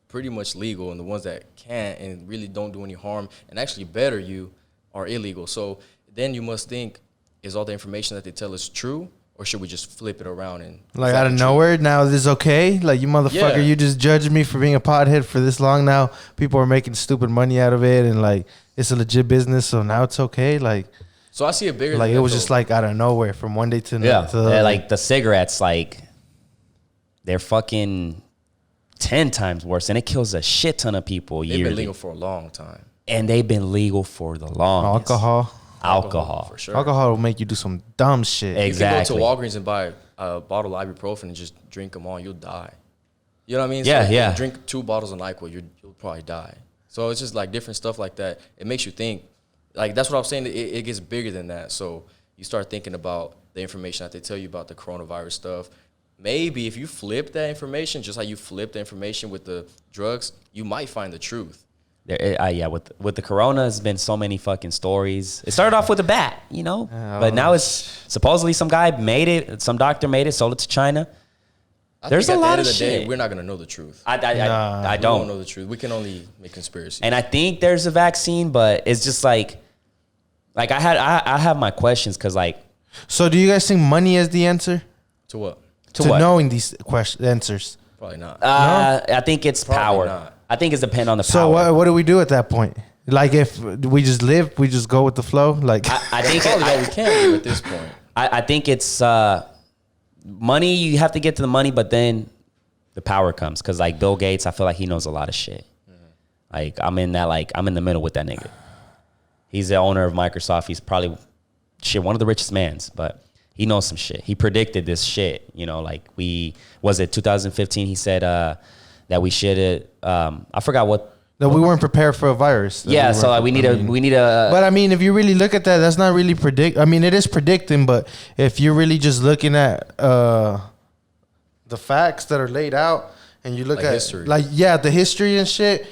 pretty much legal, and the ones that can't and really don't do any harm and actually better you are illegal. So then you must think, is all the information that they tell us true? Or should we just flip it around and like out of nowhere? Now is this okay? Like, you motherfucker, you just judged me for being a pothead for this long. Now people are making stupid money out of it, and like it's a legit business. So now it's okay. Like, so I see it bigger. Like it was just like out of nowhere from one day to another. Yeah, like the cigarettes, like they're fucking 10 times worse, and it kills a shit ton of people yearly. They've been legal for a long time, and they've been legal for the longest. Alcohol for sure. Alcohol will make you do some dumb shit. Exactly. You can go to Walgreens and buy a bottle of ibuprofen and just drink them all, and you'll die. You know what I mean? Yeah. Drink 2 bottles of NyQuil, you'll probably die. So it's just like different stuff like that. It makes you think. Like, that's what I was saying. It gets bigger than that. So you start thinking about the information that they tell you about the coronavirus stuff. Maybe if you flip that information, just like you flip the information with the drugs, you might find the truth. Yeah, with the corona, has been so many fucking stories. It started off with a bat, you know, but now it's supposedly some guy made it, some doctor made it, sold it to China. There's a lot of shit. We're not gonna know the truth. I We don't know the truth. We can only make conspiracies. And I think there's a vaccine, but it's just like I have my questions because like. So do you guys think money is the answer To what? to what? knowing these answers? Probably not. I think it's Probably power. not. I think it's depend on the So power. what do we do at that point? Like if we just live, we just go with the flow. Like I think Probably all we can do at this point. I think it's money. You have to get to the money, but then the power comes because like Bill Gates, I feel like he knows a lot of shit. Like I'm in the middle with that nigga. He's the owner of Microsoft. He's probably one of the richest mans, but he knows some shit. He predicted this shit. You know, like 2015. He said that we should. I forgot what. that we weren't prepared for a virus. Yeah, so like, we need a. But I mean, if you really look at that, that's not really predict. I mean, it is predicting, but if you're really just looking at the facts that are laid out, and you look Like at history. the history and shit,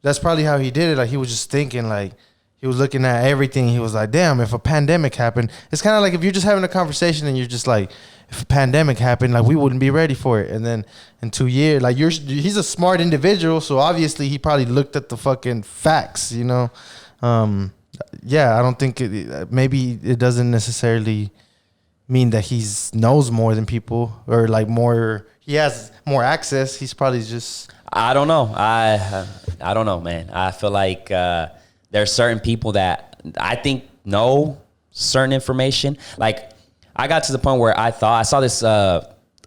that's probably how he did it. Like he was just thinking, like he was looking at everything. He was like, damn, if a pandemic happened, it's kind of like if you're just having a conversation and you're just like, if a pandemic happened, like we wouldn't be ready for it. And then in 2 years, like he's a smart individual, so obviously he probably looked at the fucking facts, you know. I don't think maybe it doesn't necessarily mean that he knows more than people or like more. He has more access. He's probably just. I don't know. I don't know, man. I feel like there are certain people that I think know certain information. Like I got to the point where I saw this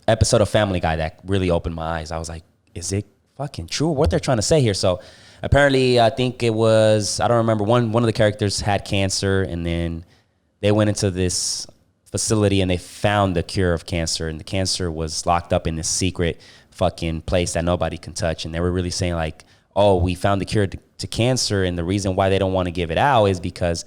episode of Family Guy that really opened my eyes. I was like, is it fucking true what they're trying to say here? So apparently, I think it was, I don't remember, one of the characters had cancer, and then they went into this facility and they found the cure of cancer, and the cancer was locked up in this secret fucking place that nobody can touch. And they were really saying like, oh, we found the cure to cancer, and the reason why they don't want to give it out is because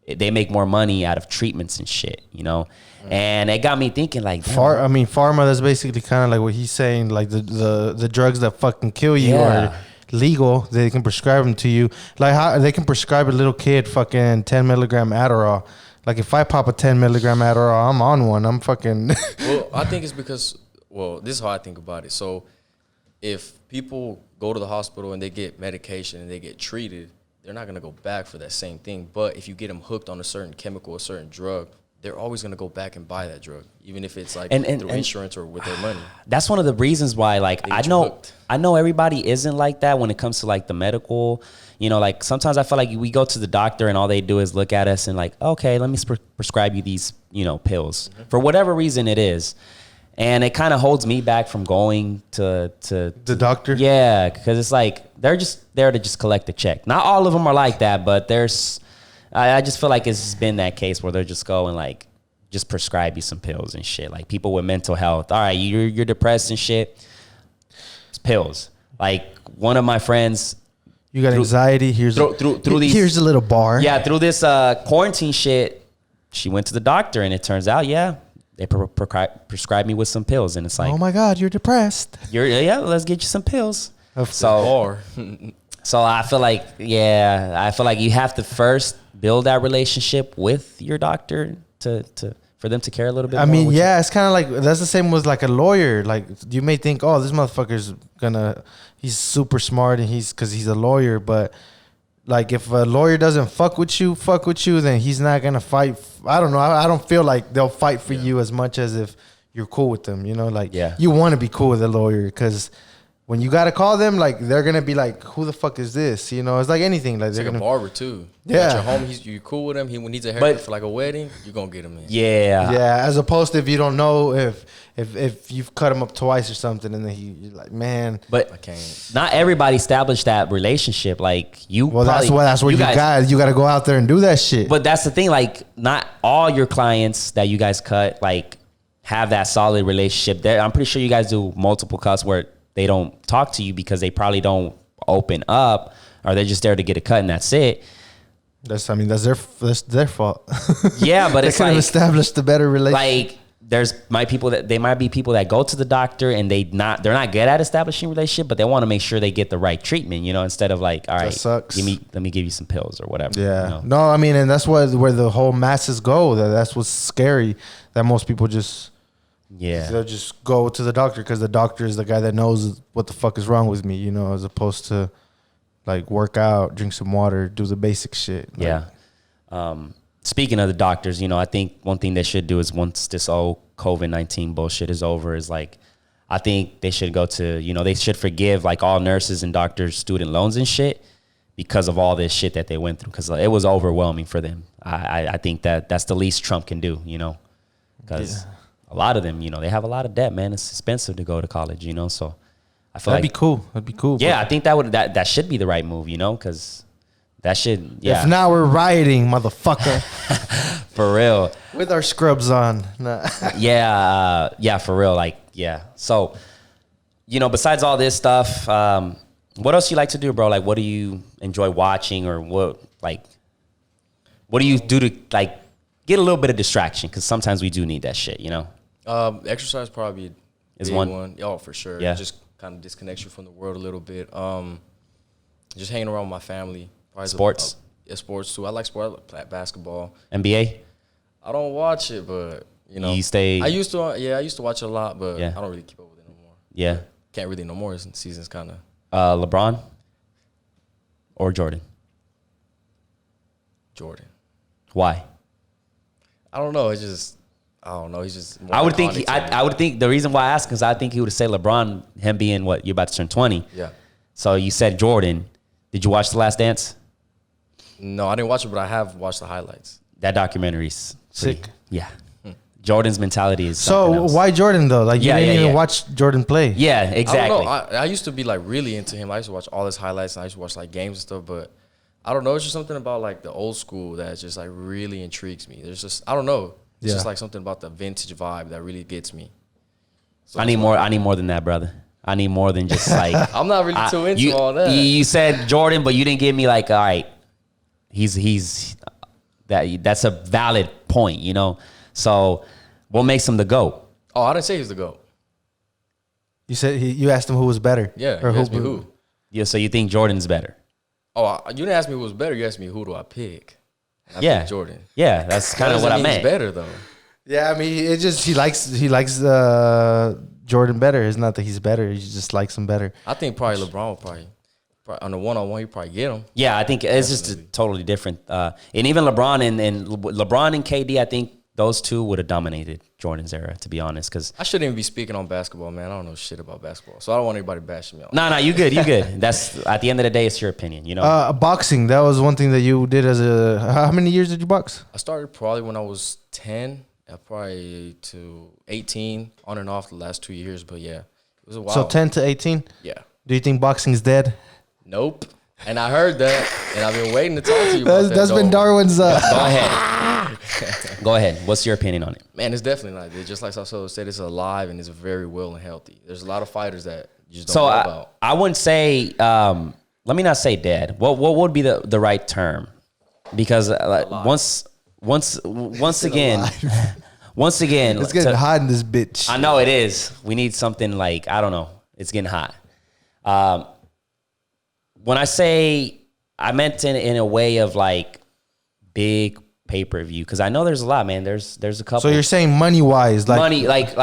they make more money out of treatments and shit, you know? And it got me thinking like, pharma, that's basically kind of like what he's saying, like the drugs that fucking kill you are legal. They can prescribe them to you. Like how they can prescribe a little kid fucking 10 milligram Adderall. Like if I pop a 10 milligram Adderall, I'm on one. I'm fucking. Well, I think it's because, this is how I think about it. So if people go to the hospital and they get medication and they get treated, they're not going to go back for that same thing. But if you get them hooked on a certain chemical, a certain drug, they're always going to go back and buy that drug, even if it's like through insurance or with their money. That's one of the reasons why, like, I know everybody isn't like that when it comes to like the medical, you know, like sometimes I feel like we go to the doctor and all they do is look at us and like, okay, let me prescribe you these, you know, pills for whatever reason it is. And it kind of holds me back from going to the doctor. Yeah. Cause it's like, they're just there to just collect a check. Not all of them are like that, but I just feel like it's been that case where they're just going like, just prescribe you some pills and shit. Like people with mental health. All right, you're depressed and shit. It's pills. Like one of my friends. You got anxiety. Here's a little bar. Yeah, through this quarantine shit, she went to the doctor and it turns out, they prescribed me with some pills. And it's like, oh my God, you're depressed. Let's get you some pills. So I feel like, you have to first build that relationship with your doctor for them to care a little bit more. I mean, it's kind of like, that's the same with like a lawyer. Like you may think, oh, this motherfucker's he's super smart and because he's a lawyer. But like if a lawyer doesn't fuck with you, then he's not going to fight. I don't know. I don't feel like they'll fight for you as much as if you're cool with them, you know, like you want to be cool with a lawyer because when you got to call them, like, they're going to be like, who the fuck is this? You know, it's like anything. Like, it's they're like going a barber, too. Yeah. Your homie, you cool with him. He needs a haircut for, like, a wedding, you're going to get him in. Yeah. Yeah, as opposed to if you don't know if you've cut him up twice or something, and then you're like, man. But I can't. Not everybody established that relationship. Like, you that's where you got to go out there and do that shit. But that's the thing. Like, not all your clients that you guys cut, like, have that solid relationship. I'm pretty sure you guys do multiple cuts where they don't talk to you because they probably don't open up or they're just there to get a cut and that's it. That's their fault. Yeah, but they it's could have like established a better relationship. like there might be people that go to the doctor and they're not good at establishing a relationship, but they want to make sure they get the right treatment, you know, instead of like, all right, sucks. let me give you some pills or whatever. Yeah. You know? No, I mean, and that's where the whole masses go. That's what's scary. That most people they'll just go to the doctor because the doctor is the guy that knows what the fuck is wrong with me, you know, as opposed to like work out, drink some water, do the basic shit. Yeah. Speaking of the doctors, you know, I think one thing they should do is once this old COVID-19 bullshit is over is like, I think they should go to, you know, they should forgive like all nurses and doctors student loans and shit because of all this shit that they went through. Cause it was overwhelming for them. I think that's the least Trump can do, you know, cause a lot of them, you know, they have a lot of debt, man. It's expensive to go to college, you know? So I feel That'd be cool. Yeah. I think that should be the right move, you know, cause that should, yeah. If not, we're rioting, motherfucker. For real. With our scrubs on. Nah. Yeah, for real. Like, yeah. So, you know, besides all this stuff, what else you like to do, bro? Like, what do you enjoy watching, or what do you do to like get a little bit of distraction? Because sometimes we do need that shit, you know? Exercise probably is big one. Oh, for sure. Yeah. It just kind of disconnects you from the world a little bit. Just hanging around with my family. Probably Sports? Sports too. I like sport. I like basketball. NBA? I don't watch it, but you know, You stay. I used to watch it a lot, but Yeah. I don't really keep up with it no more. Yeah. Can't really no more. Season's kind of LeBron or Jordan? Jordan. Why? I don't know. It's just I don't know. He's just. More I would think. iconic to me. I would think the reason why I asked is I think he would say LeBron. Him being what you're about to turn 20. Yeah. So you said Jordan. Did you watch The Last Dance? No, I didn't watch it, but I have watched the highlights. That documentary's pretty- Sick. Yeah. Jordan's mentality is something So else. why Jordan though? Like you Yeah, didn't yeah, even yeah. watch Jordan play. Yeah, I exactly. don't know. I used to be like really into him. I used to watch all his highlights, and I used to watch like games and stuff. But I don't know. It's just something about like the old school that just like really intrigues me. There's just I don't know. It's just like something about the vintage vibe that really gets me. So I need more. I need more than that, brother. I need more than just like. I'm not really too into all that. You said Jordan, but you didn't give me like, all right, that's a valid point, you know. So, what makes him the GOAT? Oh, I didn't say he's the GOAT. You said you asked him who was better. Yeah, Or you asked me who. Yeah, so you think Jordan's better? Oh, you didn't ask me who was better. You asked me who do I pick. I Yeah, picked Jordan. Yeah, that's kind of what I meant. He's better though. Yeah, I mean, it just he likes Jordan better. It's not that he's better. He just likes him better. I think probably LeBron will probably on the one-on-one you probably get him. Yeah, I think it's just a totally different. And even LeBron and LeBron and KD, I think those two would have dominated Jordan's era, to be honest. Because I shouldn't even be speaking on basketball, man. I don't know shit about basketball, so I don't want anybody bashing me on. no, you good, you good. That's at the end of the day, it's your opinion, you know. Boxing, that was one thing that you did as a. How many years did you box? I started probably when I was 10, probably to 18, on and off the last 2 years. But yeah, it was a while. So 10 to 18. Yeah. Do you think boxing's dead? Nope. And I heard that, and I've been waiting to talk to you about that. That's been Darwin's. Go ahead. Go ahead. What's your opinion on it? Man, it's definitely not. Just like Sasolo said, it's alive and it's very well and healthy. There's a lot of fighters that you just don't know about. I wouldn't say. Let me not say dead. What would be the right term? Because once again, It's getting hot in this bitch. I know it is. We need something like, I don't know. It's getting hot. When I say, I meant in a way of like big pay-per-view, because I know there's a lot, man. There's a couple. So you're saying money-wise, like money, like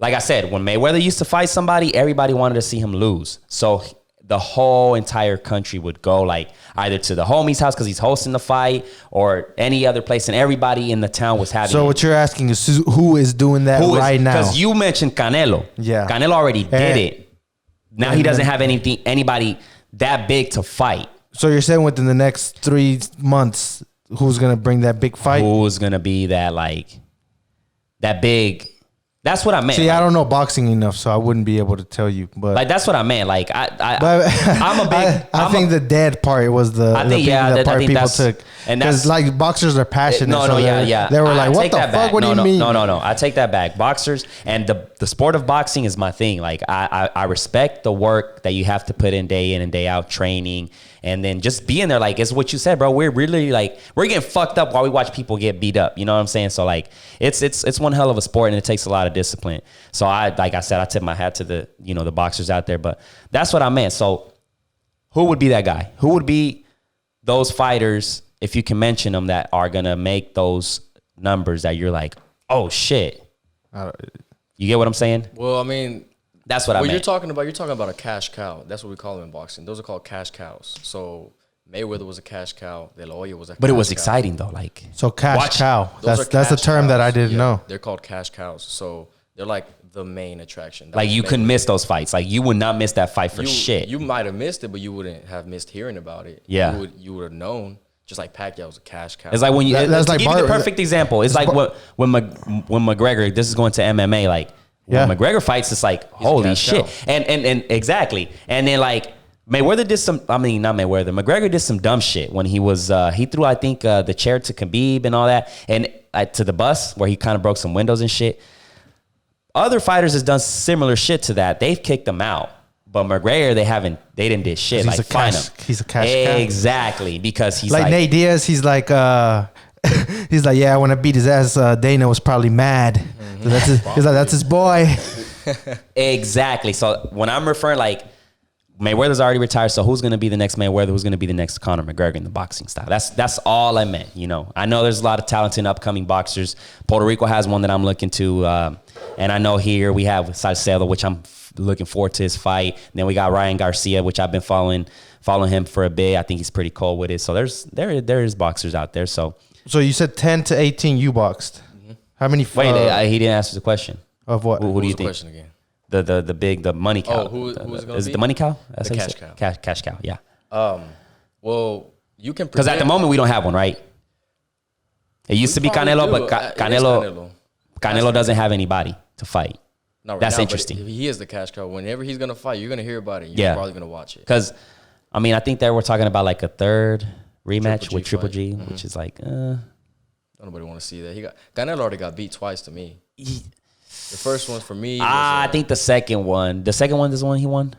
I said, when Mayweather used to fight somebody, everybody wanted to see him lose. So the whole entire country would go like either to the homie's house because he's hosting the fight or any other place, and everybody in the town was having. So what you're asking is who is doing that right now? Because you mentioned Canelo. Yeah. Canelo already did it. Now he doesn't have anybody that big to fight. So you're saying within the next 3 months, who's gonna bring that big fight? Who's gonna be that big? That's what I meant. See, I don't know boxing enough, so I wouldn't be able to tell you. But like that's what I meant. Like I think the dead part was the part people took, and that's because like boxers are passionate. No, yeah. They were like, I "What take the that fuck? back. What do you mean?" No. I take that back. Boxers and the sport of boxing is my thing. Like I respect the work that you have to put in and day out, training And then just being there, like, it's what you said, bro. We're really like, we're getting fucked up while we watch people get beat up. You know what I'm saying? So like, it's one hell of a sport, and it takes a lot of discipline. So like I said, I tip my hat to the, you know, the boxers out there, but that's what I meant. So who would be that guy? Who would be those fighters, if you can mention them, that are going to make those numbers that you're like, oh shit. You get what I'm saying? Well, I mean, that's what I meant. You're talking about a cash cow. That's what we call them in boxing. Those are called cash cows. So Mayweather was a cash cow. De La Hoya was a cash cow. But it was exciting though. Like, so cash cow. That's a term cows. that I didn't know. They're called cash cows. So they're like the main attraction. Like you couldn't miss those fights. Like you would not miss that fight for shit. You might have missed it, but you wouldn't have missed hearing about it. Yeah. You would have known. Just like Pacquiao was a cash cow. It's like when you, that's like give you the perfect example. It's like when McGregor, this is going to MMA, like when McGregor fights, it's like, holy shit. And exactly. And then like Mayweather did some, I mean, not Mayweather, McGregor did some dumb shit when he was, he threw, I think, the chair to Khabib and all that, and to the bus where he kind of broke some windows and shit. Other fighters has done similar shit to that. They've kicked them out. But McGregor, they didn't did shit. Like, fine him. He's a cash cow. Exactly. Because he's like Nate Diaz, he's like, he's like, yeah, when I beat his ass, Dana was probably mad. Mm-hmm. He's like, that's his boy. Exactly. So when I'm referring, like, Mayweather's already retired, so who's going to be the next Mayweather? Who's going to be the next Conor McGregor in the boxing style? That's all I meant, you know. I know there's a lot of talented upcoming boxers. Puerto Rico has one that I'm looking to, and I know here we have Salcedo, which I'm looking forward to his fight. And then we got Ryan Garcia, which I've been following him for a bit. I think he's pretty cool with it. So there is boxers out there. So you said 10 to 18 you boxed. Mm-hmm. How many? Wait, he didn't answer the question. Of what? Who do you think? Question again? The money cow. Oh, who's going to be? Is it the money cow? That's the cash cow. Cash cow. Yeah. Well, you can, because at the moment we don't have one, right? It used to be Canelo, but Canelo doesn't have anybody to fight. Not right That's now, interesting. He is the cash cow. Whenever he's gonna fight, you're gonna hear about it. You're probably gonna watch it. Because, I mean, I think that we're talking about like a third rematch with Triple G, mm-hmm. which is like, nobody want to see that. Canelo already got beat twice to me. The first one for me. I think the second one. The second one is the one he won.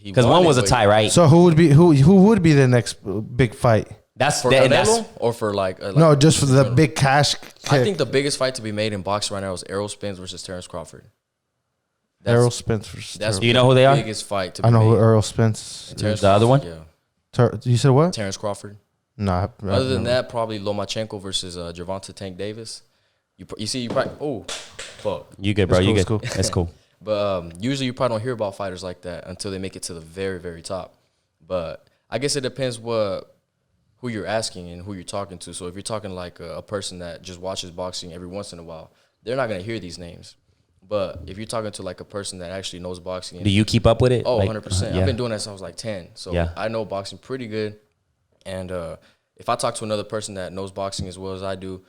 Because one was a tie, right? So who would be the next big fight? That's for Canelo or for like no, just for the big cash kick. I think the biggest fight to be made in boxing right now is Errol Spence versus Terrence Crawford. Errol Spence versus That's do you know who they are? The biggest fight to be I know made. who Errol Spence. The other one? Yeah. You said what? Terrence Crawford. No. Other than that, probably Lomachenko versus Gervonta Tank Davis. You probably fuck. You good, bro? It's you cool, good? it's cool. That's cool. But usually you probably don't hear about fighters like that until they make it to the very, very top. But I guess it depends who you're asking and who you're talking to. So if you're talking like a person that just watches boxing every once in a while, they're not gonna hear these names. But if you're talking to like a person that actually knows boxing, do you keep up with it? Oh, like, 100%. yeah. I've been doing that since I was like 10. So I know boxing pretty good. And if I talk to another person that knows boxing as well as I do,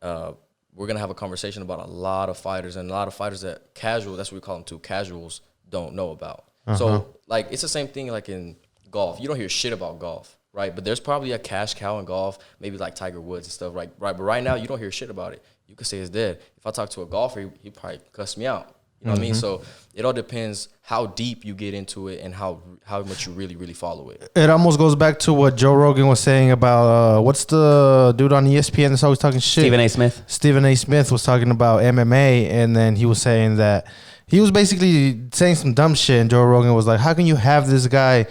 we're going to have a conversation about a lot of fighters and a lot of fighters that that's what we call them too, casuals don't know about. So like it's the same thing like in golf. You don't hear shit about golf, right? But there's probably a cash cow in golf, maybe like Tiger Woods and stuff, right? But right now you don't hear shit about it. You could say it's dead. If I talk to a golfer, he probably cuss me out. You know what I mean? So it all depends how deep you get into it and how much you really, really follow it. It almost goes back to what Joe Rogan was saying about what's the dude on ESPN that's always talking shit? Stephen A. Smith. Stephen A. Smith was talking about MMA, and then he was saying that he was basically saying some dumb shit, and Joe Rogan was like, how can you have this guy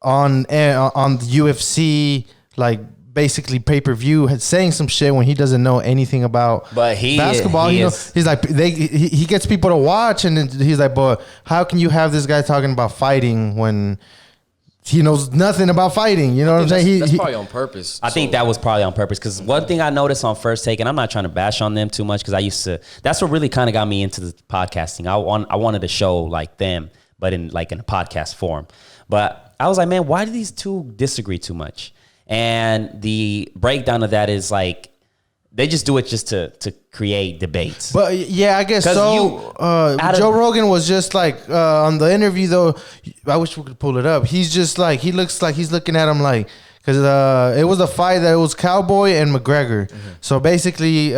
on the UFC, like, basically pay-per-view saying some shit when he doesn't know anything about basketball. He's like he gets people to watch, and then he's like, but how can you have this guy talking about fighting when he knows nothing about fighting? You know what I'm saying? That's probably on purpose. I think that was probably on purpose, because one thing I noticed on First Take, and I'm not trying to bash on them too much, because that's what really kind of got me into the podcasting. I wanted to show like them, but in a podcast form. But I was like, man, why do these two disagree too much? And the breakdown of that is like they just do it just to create debates. But yeah, I guess so. Joe Rogan was just like on the interview though. I wish we could pull it up. He's just like he looks like he's looking at him like, Because it was a fight that it was Cowboy and McGregor. So basically,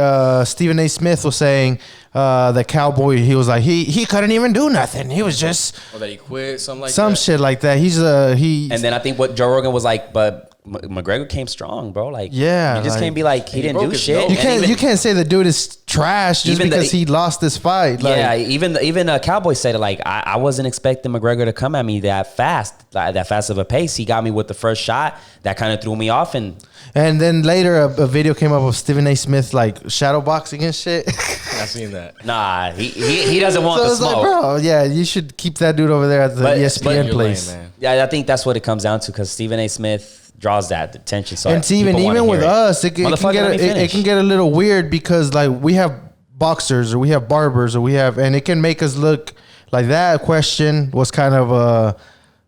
Stephen Naismith was saying that Cowboy, he was like, he couldn't even do nothing. He was just... Or that he quit, something like some that. shit like that. And then I think what Joe Rogan was like, but McGregor came strong, bro. Like, yeah, you just can't be like he didn't do shit. You can't say the dude is trash just because he lost this fight. Like, yeah, even Cowboy said it. Like, I wasn't expecting McGregor to come at me that fast, that fast of a pace. He got me with the first shot. That kind of threw me off, and then later a video came up of Stephen A. Smith like shadow boxing and shit. I seen that. Nah, he doesn't want the smoke. Like, bro, yeah, you should keep that dude over there at the ESPN place. Lame, yeah, I think that's what it comes down to because Stephen A. Smith draws that attention. So and even with us, it can get a little weird because like we have boxers or we have barbers or and it can make us look like that question was kind of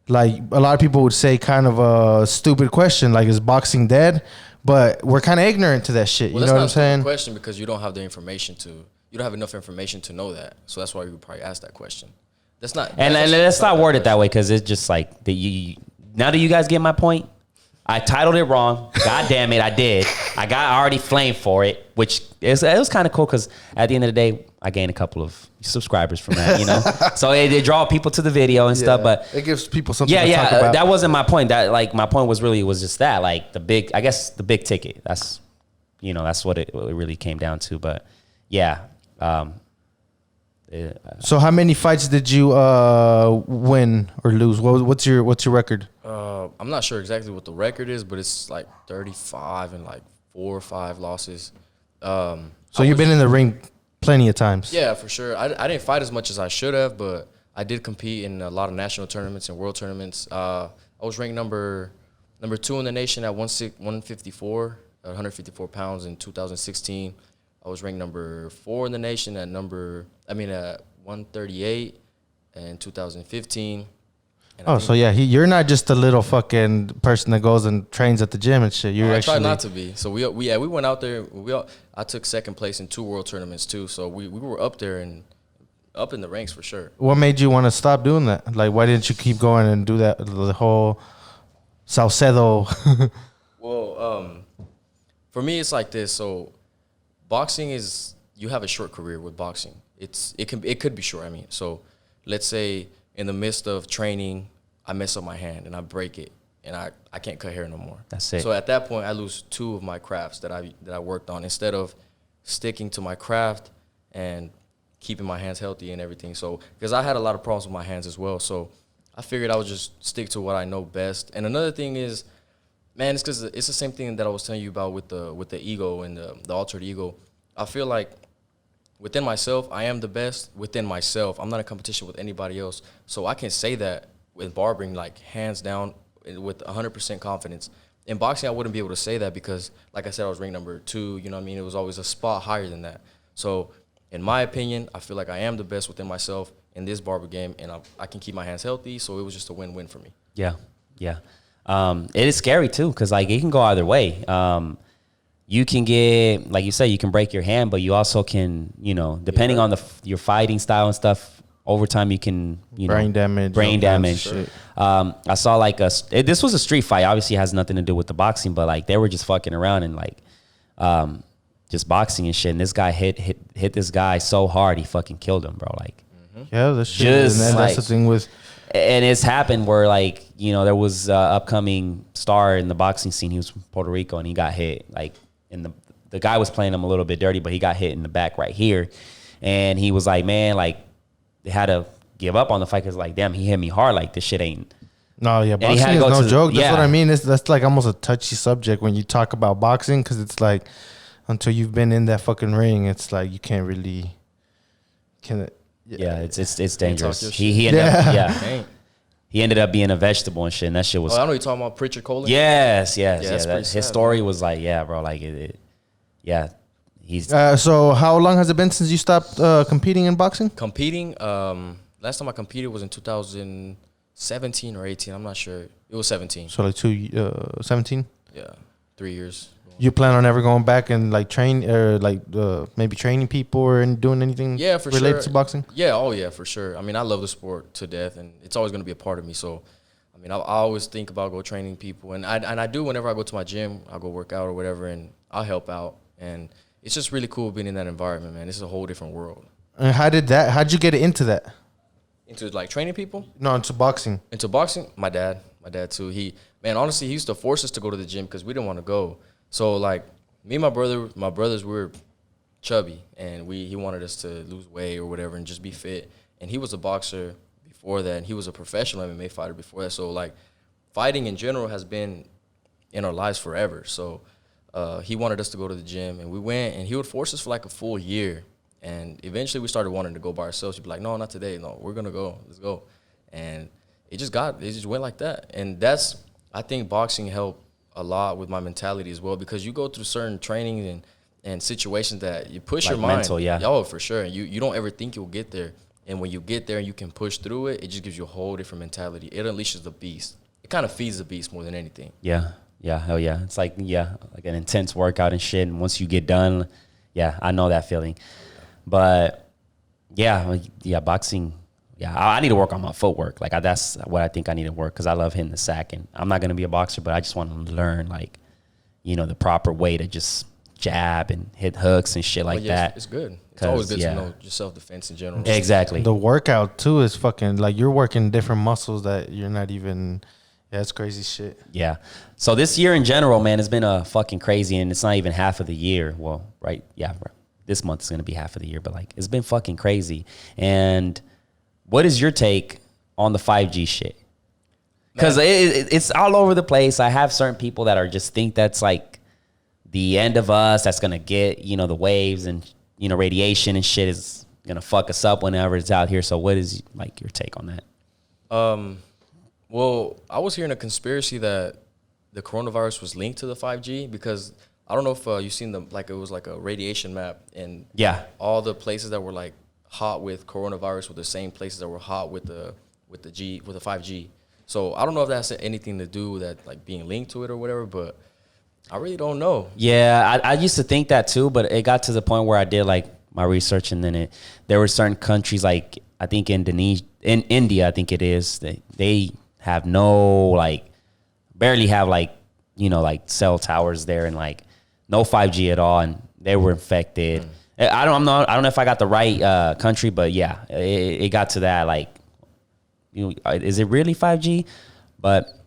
like a lot of people would say kind of a stupid question, like is boxing dead? But we're kind of ignorant to that shit. Well, you know what I'm saying? That's not a question because you don't have the information you don't have enough information to know that. So that's why you would probably ask that question. That's not. And let's not word it that way because it's just like now do you guys get my point? I titled it wrong. God damn it, I did. I got already flamed for it, which it was kind of cool because at the end of the day, I gained a couple of subscribers from that, you know. So it draw people to the video and stuff, but it gives people something. To talk about. That wasn't my point. That like my point was just that like the big ticket. That's that's what it really came down to. But yeah. So how many fights did you win or lose? What's your record? I'm not sure exactly what the record is, but it's like 35 and like 4 or 5 losses. So you've been in the ring plenty of times. Yeah, for sure. I didn't fight as much as I should have, but I did compete in a lot of national tournaments and world tournaments. I was ranked number 2 in the nation at 154, 154 pounds in 2016. I was ranked number 4 in the nation at 138 in 2015. So yeah, you're not just a little fucking person that goes and trains at the gym and shit. I try not to be. So we went out there. I took second place in 2 world tournaments too. So we were up there and up in the ranks for sure. What made you want to stop doing that? Like, why didn't you keep going and do that? The whole Saucedo. Well, for me, it's like this. So boxing you have a short career with boxing. It could be short. I mean, so let's say in the midst of training, I mess up my hand and I break it and I can't cut hair no more. That's it. So at that point, I lose 2 of my crafts that I worked on instead of sticking to my craft and keeping my hands healthy and everything. So because I had a lot of problems with my hands as well. So I figured I would just stick to what I know best. And another thing is, man, it's because it's the same thing that I was telling you about with the ego and the altered ego. I feel like within myself, I am the best within myself. I'm not in competition with anybody else. So I can say that with barbering, like hands down with 100% confidence. In boxing, I wouldn't be able to say that because, like I said, I was ranked number 2. You know what I mean? It was always a spot higher than that. So in my opinion, I feel like I am the best within myself in this barber game, and I can keep my hands healthy. So it was just a win-win for me. Yeah. It is scary too because like it can go either way. You can get, like you said, you can break your hand, but you also can, depending on your fighting style and stuff, over time you can, brain damage. Sure. I saw like this was a street fight. Obviously, it has nothing to do with the boxing, but like they were just fucking around and like, just boxing and shit. And this guy hit this guy so hard he fucking killed him, bro. Like, yeah, that's shit. And then that's the thing with. And it's happened where like there was an upcoming star in the boxing scene. He was from Puerto Rico and he got hit like. And the guy was playing him a little bit dirty, but he got hit in the back right here. And he was like, man, like, they had to give up on the fight because, like, damn, he hit me hard. Like, this shit ain't. No, yeah, boxing is no joke. That's what I mean. That's like almost a touchy subject when you talk about boxing because it's like until you've been in that fucking ring, it's like you can't really. Yeah, it's dangerous. He ended up, he ended up being a vegetable and shit, and that shit was. Oh, I know you're talking about Pritchard Coley. Yes. His story was like, yeah, bro, like he's. So how long has it been since you stopped competing in boxing? Competing, last time I competed was in 2017 or 18. I'm not sure. It was 17. So like 17. Yeah, 3 years. You plan on ever going back and like train or like maybe training people or doing anything related to boxing? Yeah, for sure. I mean, I love the sport to death, and it's always going to be a part of me. So, I I mean, I always think about go training people, and I do whenever I go to my gym. I go work out or whatever, and I'll help out, and it's just really cool being in that environment, man. It's a whole different world. And how'd you get into that? Into like training people? No, into boxing. Into boxing? My dad too. Honestly, he used to force us to go to the gym because we didn't want to go. So like me and my brothers, we were chubby, and he wanted us to lose weight or whatever and just be fit. And he was a boxer before that, and he was a professional MMA fighter before that. So like fighting in general has been in our lives forever. So he wanted us to go to the gym, and we went, and he would force us for like a full year. And eventually we started wanting to go by ourselves. He'd be like, no, not today. No, we're going to go. Let's go. And it just went like that. And I think boxing helped a lot with my mentality as well, because you go through certain training and situations that you push Like your mind. mental, yeah. Oh, for sure. And you don't ever think you'll get there. And when you get there and you can push through it, it just gives you a whole different mentality. It unleashes the beast. It kind of feeds the beast more than anything. Yeah. Yeah. Hell yeah. It's like, like an intense workout and shit. And once you get done, yeah, I know that feeling. But yeah, boxing. Yeah, I need to work on my footwork. Like that's what I think I need to work, because I love hitting the sack, and I'm not gonna be a boxer, but I just want to learn like, the proper way to just jab and hit hooks and shit like that. It's good. It's always good to know your self-defense in general. Exactly. The workout too is fucking like you're working different muscles that you're not even. Yeah, it's crazy shit. Yeah. So this year in general, man, it's been a fucking crazy, and it's not even half of the year. Well, right? Yeah, this month is gonna be half of the year, but like it's been fucking crazy. And what is your take on the 5G shit? Because it's all over the place. I have certain people that just think that's like the end of us. That's gonna get the waves and radiation and shit is gonna fuck us up whenever it's out here. So what is like your take on that? Well, I was hearing a conspiracy that the coronavirus was linked to the 5G, because I don't know if you've seen it was like a radiation map, and all the places that were like hot with coronavirus were the same places that were hot with the 5G. So I don't know if that has anything to do with that, like being linked to it or whatever, but I really don't know. Yeah, I used to think that too, but it got to the point where I did like my research, and then there were certain countries, like I think India, I think it is, they have barely have like cell towers there, and like no 5G at all, and they were infected. I don't know if I got the right country, but yeah, it got to that, like, is it really 5G? But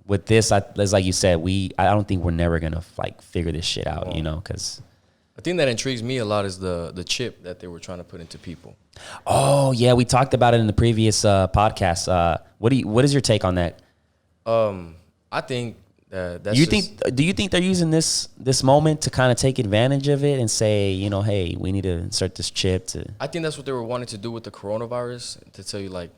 with this, it's like you said, I don't think we're never gonna like figure this shit out, because the thing that intrigues me a lot is the chip that they were trying to put into people. Oh yeah, we talked about it in the previous podcast. What is your take on that? I think that's do you think they're using this moment to kind of take advantage of it and say, hey, we need to insert this chip to? I think that's what they were wanting to do with the coronavirus, to tell you like,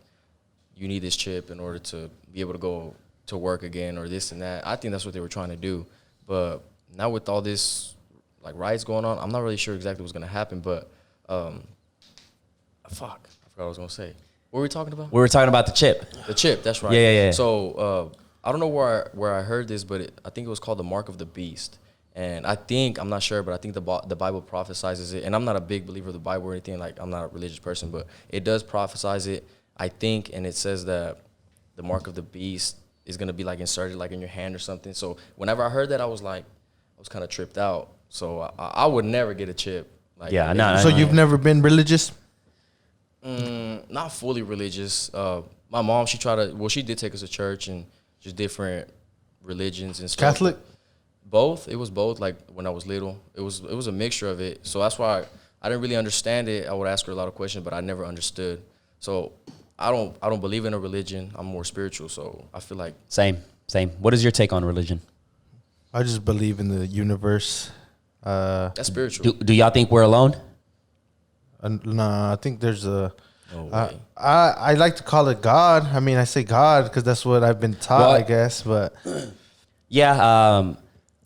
you need this chip in order to be able to go to work again or this and that. I think that's what they were trying to do. But now with all this like riots going on, I'm not really sure exactly what's gonna happen. But I forgot what I was gonna say. What were we talking about? We were talking about the chip. The chip, that's right. Yeah. So I don't know where I heard this, but I think it was called the mark of the beast. And I'm not sure, but I think the Bible prophesizes it. And I'm not a big believer of the Bible or anything. Like, I'm not a religious person, but it does prophesize it, I think. And it says that the mark of the beast is going to be like inserted like in your hand or something. So whenever I heard that, I was kind of tripped out. So I would never get a chip. Like, yeah, no. So you've never been religious? Not fully religious. My mom, she did take us to church and just different religions and stuff. Catholic? Both. It was both. Like when I was little, it was a mixture of it. So that's why I didn't really understand it. I would ask her a lot of questions, but I never understood. So I don't believe in a religion. I'm more spiritual. So I feel like same. What is your take on religion? I just believe in the universe. That's spiritual. Do y'all think we're alone? Nah, I think there's a. No way. I like to call it God. I mean, I say God because that's what I've been taught, I guess. But yeah,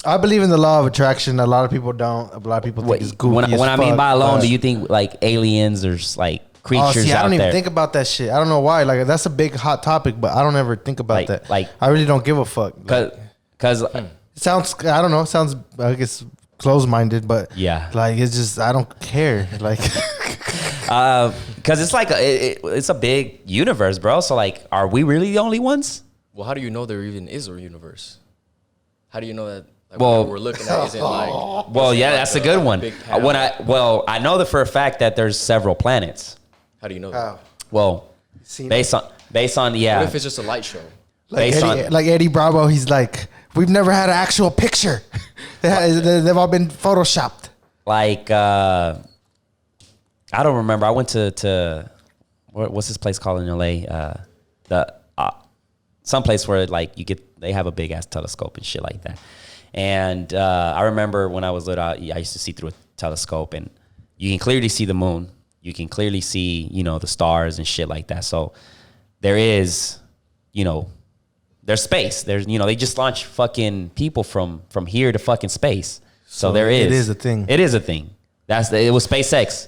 I believe in the law of attraction. A lot of people don't. A lot of people think it's goofy. When I mean by alone, do you think like aliens or like creatures I out don't even there? think about that shit. I don't know why. Like that's a big hot topic, but I don't ever think about that. Like I really don't give a fuck. Because it sounds. I don't know. It sounds. I guess closed-minded, but yeah, like it's just I don't care. Like. Because it's like it's a big universe, bro. So like, are we really the only ones? Well, how do you know there even is a universe? How do you know that? Like, Well- what we're looking at isn't like. Well, yeah, that's a good one. big panel? I know that for a fact that there's several planets. How do you know that? Well, Seen based on yeah. What if it's just a light show? like based Eddie, on- like Eddie Bravo, he's like, we've never had an actual picture. They've all been photoshopped. Like I don't remember. I went to what's this place called in LA? Some place where like they have a big ass telescope and shit like that. And I remember when I was little, I used to see through a telescope, and you can clearly see the moon. You can clearly see, the stars and shit like that. So there is, there's space. There's, they just launched fucking people from here to fucking space. So there is. It is a thing. It is a thing. It was SpaceX.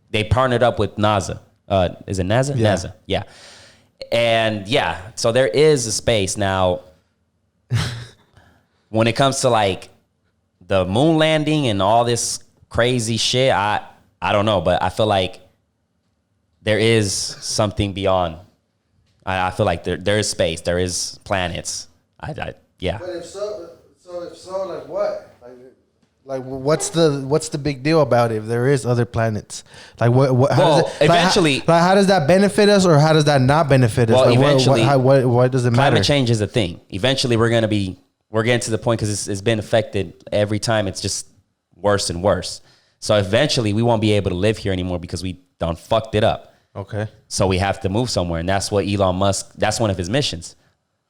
They partnered up with NASA. Is it NASA? Yeah. NASA. Yeah. And yeah, so there is a space now. When it comes to like the moon landing and all this crazy shit, I don't know, but I feel like there is something beyond. I feel like there is space, there is planets. Yeah. But if so, like what? Like what's the big deal about it if there is other planets? Like what how Well, does it, eventually- like how does that benefit us or how does that not benefit us? Well, Like eventually- what does it matter? Climate change is a thing. Eventually, we're getting to the point because it's been affected every time. It's just worse and worse. So eventually, we won't be able to live here anymore because we done fucked it up. Okay. So we have to move somewhere, and that's what Elon Musk. That's one of his missions.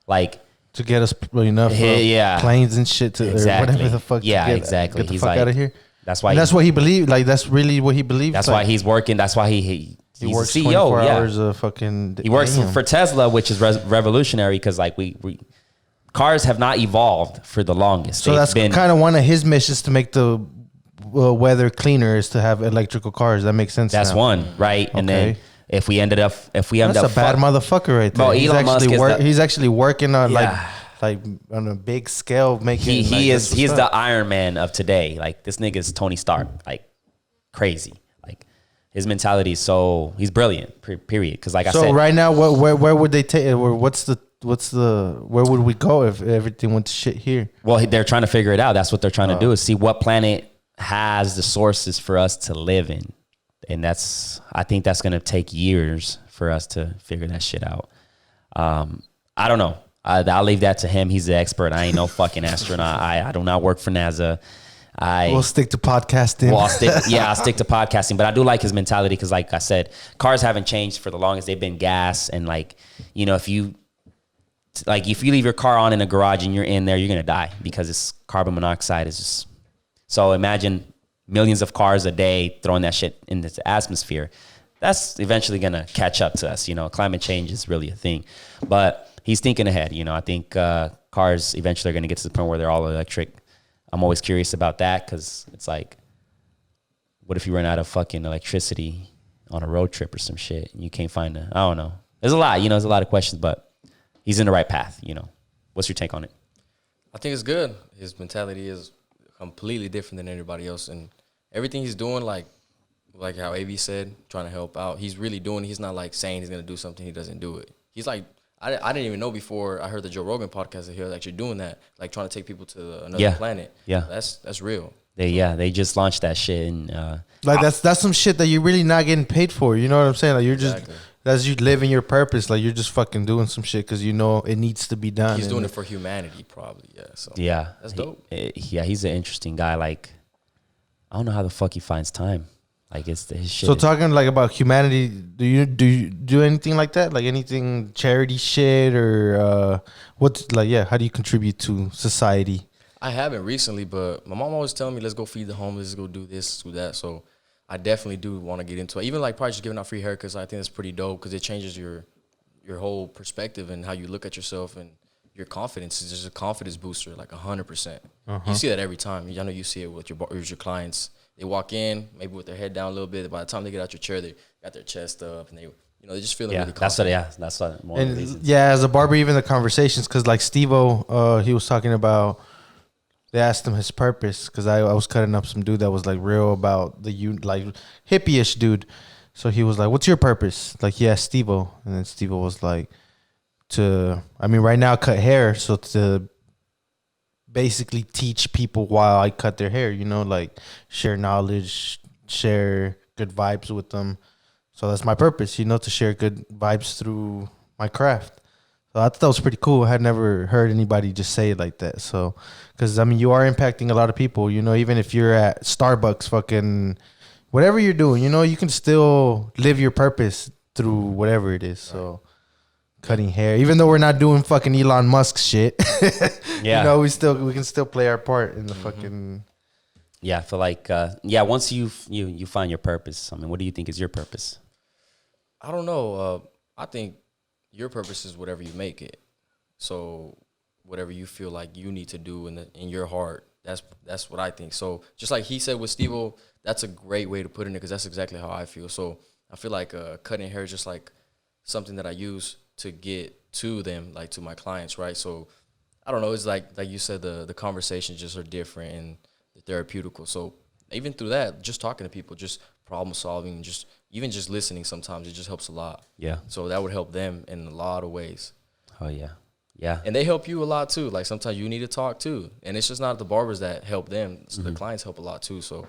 Like To get us enough Yeah. planes and shit to Exactly. or whatever the fuck. to Yeah, get, exactly. Get the He's fuck like- out of here. that's why. And that's what he believed. Like that's really what he believes. That's like, why he's working. That's why he's he a works CEO. 24 Yeah. hours a fucking. He works damn. for Tesla, which is revolutionary because like we cars have not evolved for the longest. So They've that's been- kind of one of his missions to make the weather cleaner is to have electrical cars. That makes sense. That's now. one, right? And then Okay. if we end That's up a bad motherfucker right there. Bro, he's Elon Musk actually is the- he's actually working on Yeah. like on a big scale making. he like, is this he's stuff. the Iron Man of today. Like this nigga is Tony Stark, like crazy. Like his mentality is so he's brilliant. Period. Because like I So said, right now, where would they take? Or what's the where would we go if everything went to shit here? well, they're trying to figure it out. That's what they're trying to do is see what planet has the sources for us to live in, and I think that's gonna take years for us to figure that shit out. I don't know. I'll leave that to him. He's the expert. I ain't no fucking astronaut. I do not work for NASA. We'll stick to podcasting. Well, I'll stick to podcasting, but I do like his mentality because, like I said, cars haven't changed for the longest. They've been gas, and if you leave your car on in a garage and you're in there, you're gonna die because it's carbon monoxide is just. So imagine millions of cars a day throwing that shit into the atmosphere. That's eventually gonna catch up to us. Climate change is really a thing, but he's thinking ahead. I think cars eventually are gonna get to the point where they're all electric. I'm always curious about that because it's like, what if you run out of fucking electricity on a road trip or some shit and you can't find I don't know. There's a lot, there's a lot of questions, but he's in the right path, What's your take on it? I think it's good. His mentality is completely different than everybody else, and everything he's doing, like how AV said, trying to help out. He's really doing. He's not like saying he's gonna do something. He doesn't do it. He's like, I didn't even know before I heard the Joe Rogan podcast that he was actually doing that, like trying to take people to another planet. Yeah, that's real. They just launched that shit, and that's some shit that you're really not getting paid for. You know what I'm saying? Like you're Exactly. just that's you living your purpose. Like you're just fucking doing some shit because it needs to be done. He's doing it for humanity, probably. Yeah. So yeah, that's dope. He's an interesting guy. Like, I don't know how the fuck he finds time. Like his shit. So talking like about humanity, do you do anything like that? Like anything charity shit or how do you contribute to society? I haven't recently, but my mom always telling me, let's go feed the homeless, let's go do this, do that. So I definitely do want to get into it. Even like probably just giving out free haircuts, I think that's pretty dope because it changes your whole perspective and how you look at yourself and your confidence. It's just a confidence booster, like 100%. You see that every time. I know you see it with your clients. They walk in, maybe with their head down a little bit. By the time they get out your chair, they got their chest up and they just feeling really confident. That's what more of the reasons. As a barber, even the conversations, because like Steve-O, he was talking about, they asked him his purpose, because I was cutting up some dude that was like real about like hippie-ish dude. So he was like, what's your purpose? Like he asked Steve-O, and then Steve-O was like, I mean, right now I cut hair, so to basically teach people while I cut their hair, you know, like share knowledge, share good vibes with them. So that's my purpose, you know, to share good vibes through my craft. So I thought that was pretty cool. I had never heard anybody just say it like that. So, because I mean, you are impacting a lot of people, you know, even if you're at Starbucks, fucking whatever you're doing, you know, you can still live your purpose through whatever it is. So, cutting hair, even though we're not doing fucking Elon Musk shit, Yeah. you know, we can still play our part in the fucking. Yeah, I feel like once you find your purpose, I mean, what do you think is your purpose? I don't know. I think your purpose is whatever you make it. So whatever you feel like you need to do in your heart, that's what I think. So just like he said with Steve-O, that's a great way to put it, because that's exactly how I feel. So I feel like cutting hair is just like something that I use to get to them, like to my clients, right? So I don't know. It's like you said, the conversations just are different and the therapeutical. So even through that, just talking to people, just problem solving, just even just listening, sometimes it just helps a lot. Yeah. So that would help them in a lot of ways. Oh yeah. Yeah. And they help you a lot too. Like sometimes you need to talk too. And it's just not the barbers that help them. So the clients help a lot too. So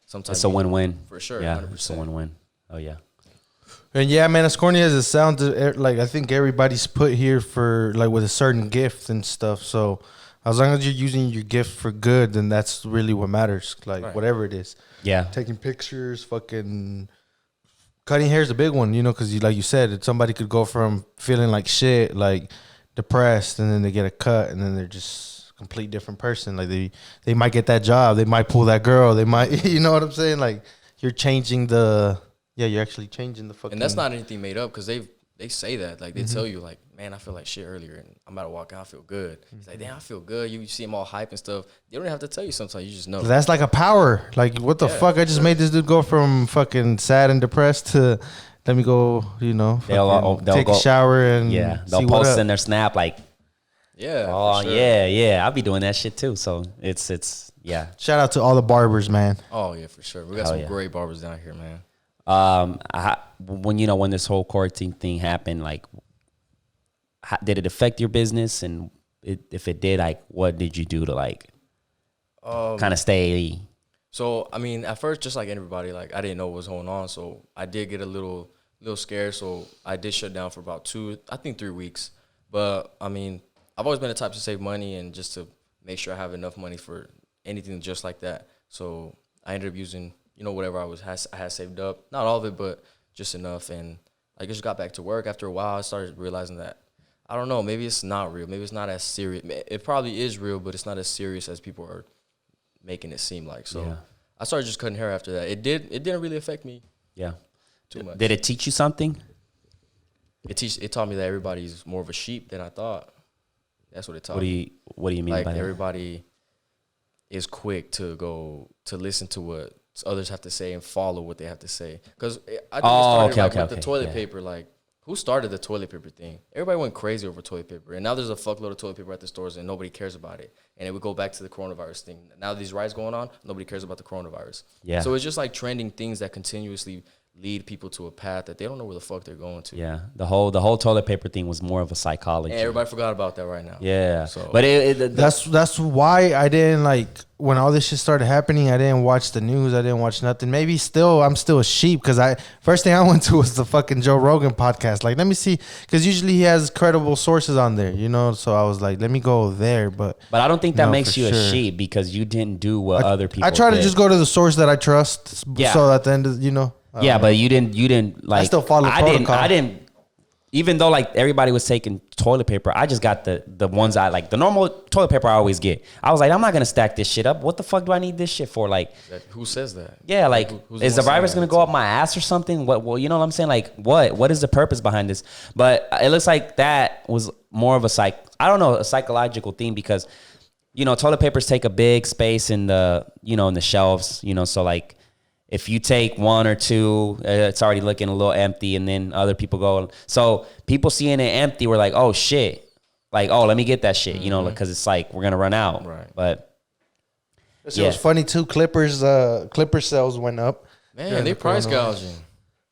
sometimes It's a win-win. For sure. Yeah. 100%. It's a win-win. Oh yeah. And yeah, man, as corny as it sounds, like I think everybody's put here for like with a certain gift and stuff. So as long as you're using your gift for good, then that's really what matters. Like Right. whatever it is. Yeah. Taking pictures, fucking cutting hair is a big one, you know, because like you said, somebody could go from feeling like shit, like depressed, and then they get a cut, and then they're just a complete different person. Like they might get that job, they might pull that girl, they might, you know what I'm saying? Like you're changing you're actually changing the fucking. And that's not anything made up, because they say that. Like they tell you, like, man, I feel like shit earlier, and I'm about to walk out, I feel good. It's like, damn, I feel good. You see them all hype and stuff. They don't even have to tell you sometimes. You just know. That's like a power. Like, what the fuck? I just made this dude go from fucking sad and depressed to let me go, you know, They'll take go, a shower and they'll see what post up. in their snap like, Yeah. oh for sure. yeah, I'll be doing that shit too. So it's yeah. Shout out to all the barbers, man. Oh, yeah, for sure. We got Hell some yeah. great barbers down here, man. When this whole quarantine thing happened, like, did it affect your business? And if it did, like, what did you do to like kind of stay? So, I mean, at first, just like everybody, like, I didn't know what was going on. So I did get a little scared. So I did shut down for about 3 weeks. But, I mean, I've always been the type to save money and just to make sure I have enough money for anything just like that. So I ended up using, you know, whatever I had saved up. Not all of it, but just enough. And I just got back to work. After a while, I started realizing that, I don't know, maybe it's not real. Maybe it's not as serious. It probably is real, but it's not as serious as people are making it seem like. So I started just cutting hair after that. It didn't really affect me too much. Did it teach you something? It taught me that everybody's more of a sheep than I thought. That's what it taught me. What do you mean Like by that? everybody is quick to listen to what others have to say and follow what they have to say. Because I think it started with the toilet paper. Like, who started the toilet paper thing? Everybody went crazy over toilet paper. And now there's a fuckload of toilet paper at the stores and nobody cares about it. And it would go back to the coronavirus thing. Now these riots going on, nobody cares about the coronavirus. Yeah. So it's just like trending things that continuously lead people to a path that they don't know where the fuck they're going to. Yeah, the whole toilet paper thing was more of a psychology. And everybody forgot about that right now. Yeah, So, but That's why I didn't like when all this shit started happening. I didn't watch the news. I didn't watch nothing. Maybe I'm still a sheep because first thing I went to was the fucking Joe Rogan podcast. Like, let me see, because usually he has credible sources on there, you know. So I was like, let me go there. But I don't think that No, makes for you a sure. sheep because you didn't do what other people. I try to did. just go to the source that I trust. Yeah. So at the end of, you know. Yeah, but you didn't like. I still follow protocol. I didn't. Even though like everybody was taking toilet paper, I just got the ones I like. The normal toilet paper I always get. I was like, I'm not gonna stack this shit up. What the fuck do I need this shit for? Like, who says that? yeah, like, Who's is the one saying virus that? gonna go up my ass or something? What? Well, you know what I'm saying? Like, what is the purpose behind this? But it looks like that was more of a psychological thing because, you know, toilet papers take a big space in the shelves. You know, so like, if you take one or two, it's already looking a little empty, and then other people go. So people seeing it empty, we're like, oh shit, like, oh, let me get that shit, you know, because it's like we're gonna run out. Right. But It was funny too. Clipper sales went up. Man, during they the price coronavirus. gouging.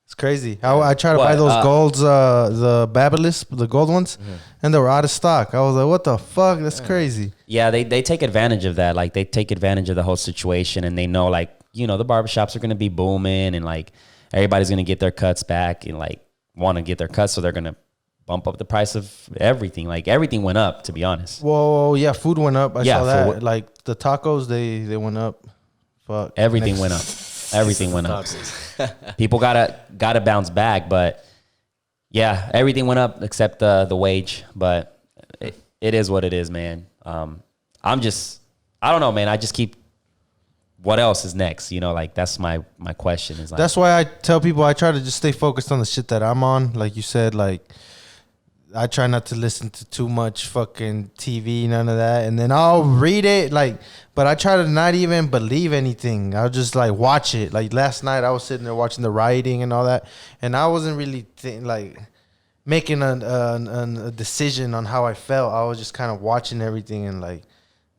It's crazy. I tried to buy those golds, the Babyliss, the gold ones, and they were out of stock. I was like, what the fuck? That's crazy. Yeah, they take advantage of that. Like, they take advantage of the whole situation, and they know, like, you know, the barbershops are going to be booming, and, like, everybody's going to get their cuts back and, like, want to get their cuts, so they're going to bump up the price of everything. Like, everything went up, to be honest. Well, yeah, food went up. I saw that. Like, the tacos, they went up. Fuck. Everything went up. Everything went up. People gotta bounce back, but yeah, everything went up except the wage. But it is what it is, man. I don't know, man. I just keep. What else is next? You know, like, that's my question. Is like, that's why I tell people I try to just stay focused on the shit that I'm on. Like you said, like, I try not to listen to too much fucking TV, none of that. And then I'll read it, like, but I try to not even believe anything. I'll just, like, watch it. Like, last night I was sitting there watching the rioting and all that, and I wasn't really, making a decision on how I felt. I was just kind of watching everything and, like,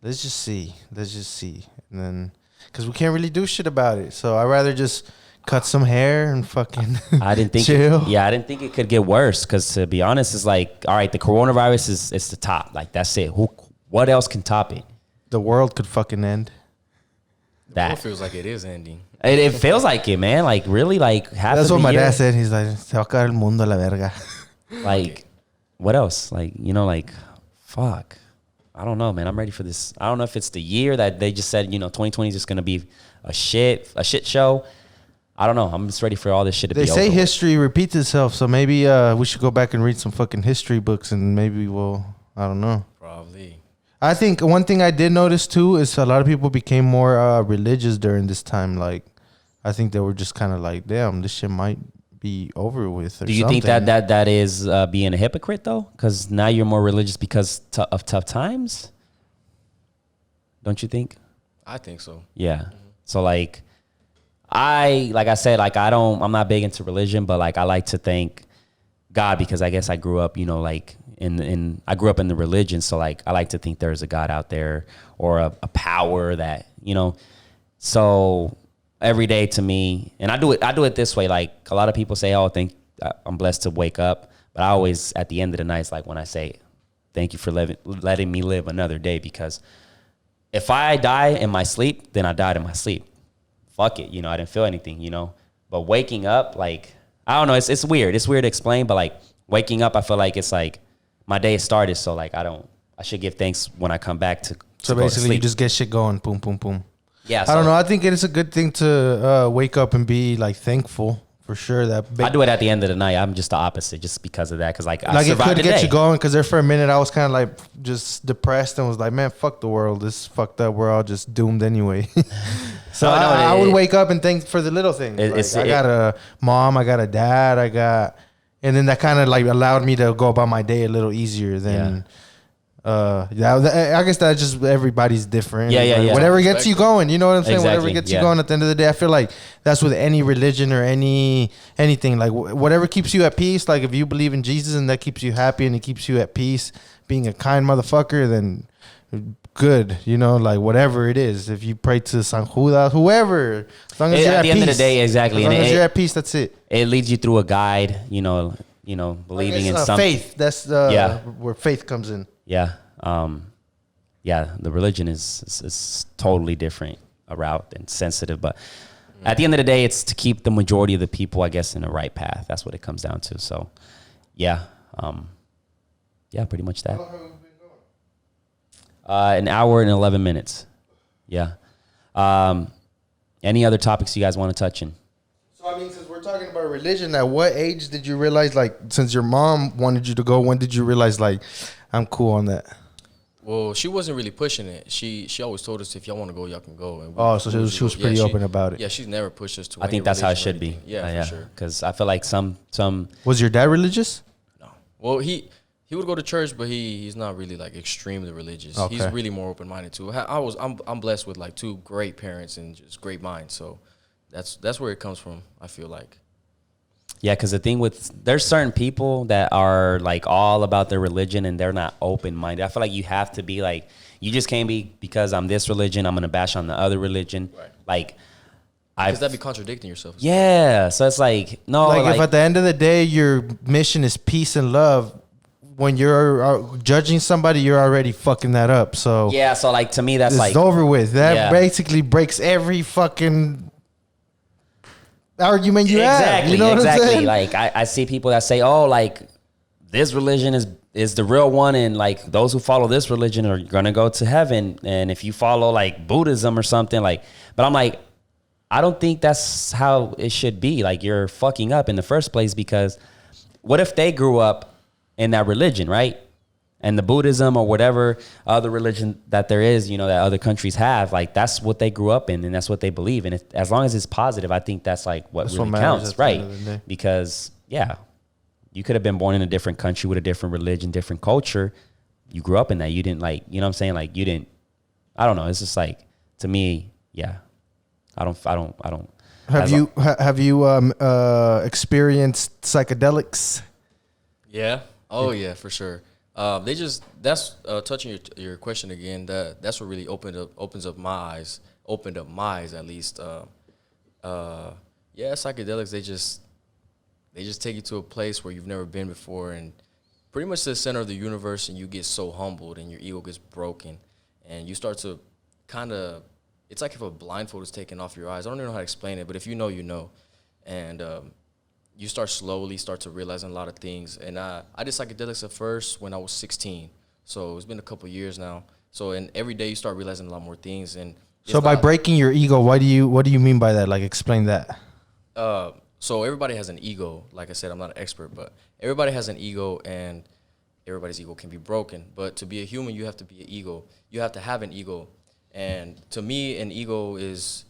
let's just see. And then, because we can't really do shit about it. So I'd rather just cut some hair and fucking I didn't think chill. I didn't think it could get worse, because, to be honest, it's like, all right, the coronavirus is the top. Like, that's it. What else can top it? The world could fucking end. It feels like it is ending. It feels like it, man. Like, really, like, half That's of what the my year. dad said. He's like, se va a acabar el mundo a la verga. Like, what else? Like, you know, like, fuck. I don't know, man. I'm ready for this. I don't know if it's the year that they just said, you know, 2020 is just going to be a shit show. I don't know. I'm just ready for all this shit to be over. They say history repeats itself, so maybe we should go back and read some fucking history books, and maybe I don't know. Probably. I think one thing I did notice, too, is a lot of people became more religious during this time. Like, I think they were just kind of like, damn, this shit might be over with or Do you something. think that is being a hypocrite, though? Because now you're more religious because of tough times? Don't you think? I think so. Yeah. Mm-hmm. So, like I said, like, I'm not big into religion, but, like, I like to thank God, because I guess I grew up, you know, like, I grew up in the religion. So, like, I like to think there's a God out there, or a power that, you know, so every day to me, and I do it this way. Like, a lot of people say, oh, I'm blessed to wake up. But I always, at the end of the night, it's like when I say, thank you for letting me live another day, because if I die in my sleep, then I died in my sleep. Fuck it, you know, I didn't feel anything, you know. But waking up, like, I don't know, it's weird. It's weird to explain, but, like, waking up, I feel like it's like my day started, so, like, I should give thanks when I come back to So go to basically, sleep. you just get shit going, boom, boom, boom. Yeah, I don't know. I think it is a good thing to wake up and be, like, thankful. For sure, I do it at the end of the night. I'm just the opposite, just because of that. Because, like, I it survived could the get day. you going. Because there for a minute, I was kind of like just depressed and was like, man, fuck the world. This is fucked up. We're all just doomed anyway. So I would wake up and thank for the little things. I got a mom, I got a dad, and then that kind of like allowed me to go about my day a little easier than. I guess that's just everybody's different. Yeah. Whatever gets you going, you know what I'm saying? Exactly, Whatever gets you going at the end of the day, I feel like that's with any religion or anything. Like whatever keeps you at peace. Like if you believe in Jesus and that keeps you happy and it keeps you at peace, being a kind motherfucker, then good. You know, like whatever it is. If you pray to San Judas, whoever, as long as you're at peace. At the end of the day, exactly. As long as you're at peace, that's it. It leads you through a guide. You know, believing in something. Faith. That's where faith comes in. Yeah. The religion is totally different a route and sensitive, but at the end of the day, it's to keep the majority of the people, I guess, in the right path. That's what it comes down to. So, pretty much that. How long have we been going? An hour and 11 minutes. Yeah. Any other topics you guys want to touch in? So, I mean, since we're talking about religion, at what age did you realize, like, since your mom wanted you to go, when did you realize, like, I'm cool on that? Well, she wasn't really pushing it. She always told us if y'all want to go, y'all can go. And So she was pretty open about it. Yeah, she's never pushed us to. I think that's how it should be. Yeah, for sure. Because I feel like some. Was your dad religious? No. Well, he would go to church, but he's not really like extremely religious. Okay. He's really more open minded too. I'm blessed with like two great parents and just great minds. So that's where it comes from. I feel like. Yeah, because the thing there's certain people that are like all about their religion and they're not open-minded. I feel like you have to be like, you just can't be because I'm this religion, I'm going to bash on the other religion. Right. Like, Because that'd be contradicting yourself. Yeah. So it's like, no. Like if at the end of the day, your mission is peace and love, when you're judging somebody, you're already fucking that up. So yeah. So like to me, that's it's like over with. That Yeah. basically breaks every fucking argument you have. Exactly. You know what I'm saying? Like I see people that say, oh, like this religion is the real one, and like those who follow this religion are gonna go to heaven, and if you follow like Buddhism or something, like, but I'm like, I don't think that's how it should be. Like, you're fucking up in the first place, because what if they grew up in that religion, right? And the Buddhism or whatever other religion that there is, you know, that other countries have, like that's what they grew up in and that's what they believe. And as long as it's positive, I think that's like what really counts, right? Because yeah, you could have been born in a different country with a different religion, different culture. You grew up in that. You didn't like, you know what I'm saying? Like you didn't, I don't know. It's just like, to me, yeah. I don't. Have you experienced psychedelics? Yeah. Oh yeah, for sure. That's touching your question again. That's what really opens up my eyes at least. Yeah, psychedelics. They just take you to a place where you've never been before, and pretty much to the center of the universe, and you get so humbled, and your ego gets broken, and you start to kind of. It's like if a blindfold is taken off your eyes. I don't even know how to explain it, but if you know, you know. And you start to realizing a lot of things. And I did psychedelics at first when I was 16. So it's been a couple years now. So, and every day you start realizing a lot more things. And so by breaking your ego, what do you mean by that? Like, explain that. So everybody has an ego. Like I said, I'm not an expert, but everybody has an ego, and everybody's ego can be broken. But to be a human, you have to be an ego. You have to have an ego. And to me, an ego is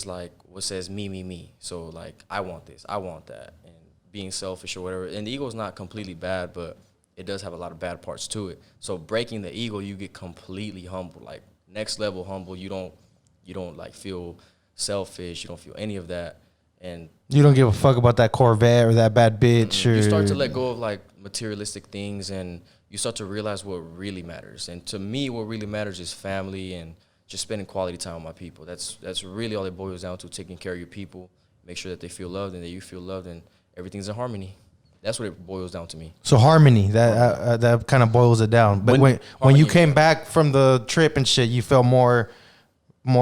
like what says me. So like, I want this, I want that, and being selfish or whatever. And the ego is not completely bad, but it does have a lot of bad parts to it. So breaking the ego, you get completely humble, like next level humble. You don't like feel selfish. You don't feel any of that. And you don't give a fuck about that Corvette or that bad bitch. You start to let go of like materialistic things, and you start to realize what really matters. And to me, what really matters is family and just spending quality time with my people. That's really all it boils down to, taking care of your people, make sure that they feel loved and that you feel loved, and everything's in harmony. That's what it boils down to me. So harmony, that kind of boils it down. But when you came back from the trip and shit, you felt more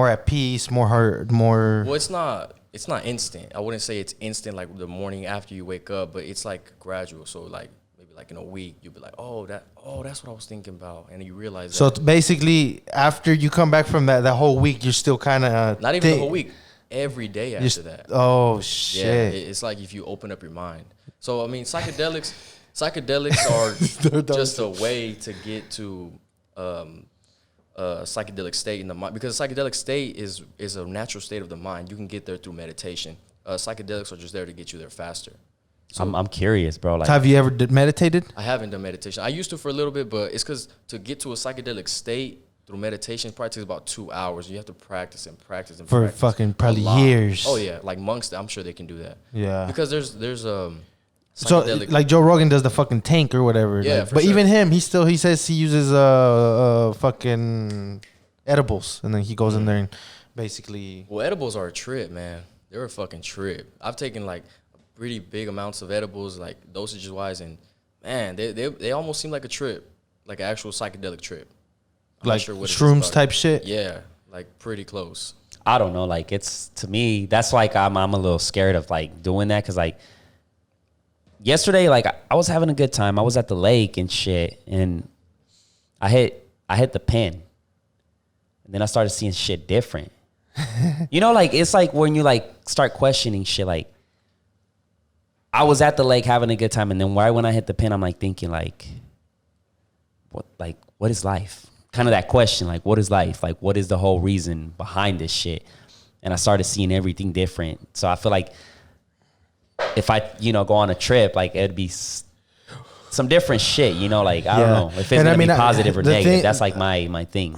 at peace, more. Well, it's not instant. I wouldn't say it's instant like the morning after you wake up, but it's like gradual. So like maybe like in a week, you'll be like, that's what I was thinking about, and you realize. So basically, after you come back from that whole week, you're still kind of not even the whole week. Every day after that. Oh shit! Yeah, it's like if you open up your mind. So I mean, psychedelics are just a way to get to a psychedelic state in the mind, because a psychedelic state is a natural state of the mind. You can get there through meditation. Psychedelics are just there to get you there faster. So I'm curious, bro. Like, have you ever meditated? I haven't done meditation. I used to for a little bit, but it's because to get to a psychedelic state through meditation, it probably takes about 2 hours. You have to practice for fucking probably years. Oh yeah, like monks, I'm sure they can do that. Yeah, because there's so like Joe Rogan does the fucking tank or whatever. Yeah, like, but sure. Even him, he says he uses fucking edibles, and then he goes in there and basically. Well, edibles are a trip, man. They're a fucking trip. I've taken like pretty big amounts of edibles, like dosages wise, and man, they almost seem like a trip, like an actual psychedelic trip. I'm like sure shrooms type shit. Yeah, like pretty close. I don't know. Like, it's, to me, that's like I'm a little scared of like doing that, because like yesterday, like I was having a good time. I was at the lake and shit, and I hit the pen, and then I started seeing shit different. You know, like it's like when you like start questioning shit. Like, I was at the lake having a good time, and then right when I hit the pen, I'm like thinking like, what is life? Kind of that question, like, what is life? Like, what is the whole reason behind this shit? And I started seeing everything different. So I feel like if I, go on a trip, like it'd be some different shit, like, I don't know if it's gonna be positive or negative. That's like my thing.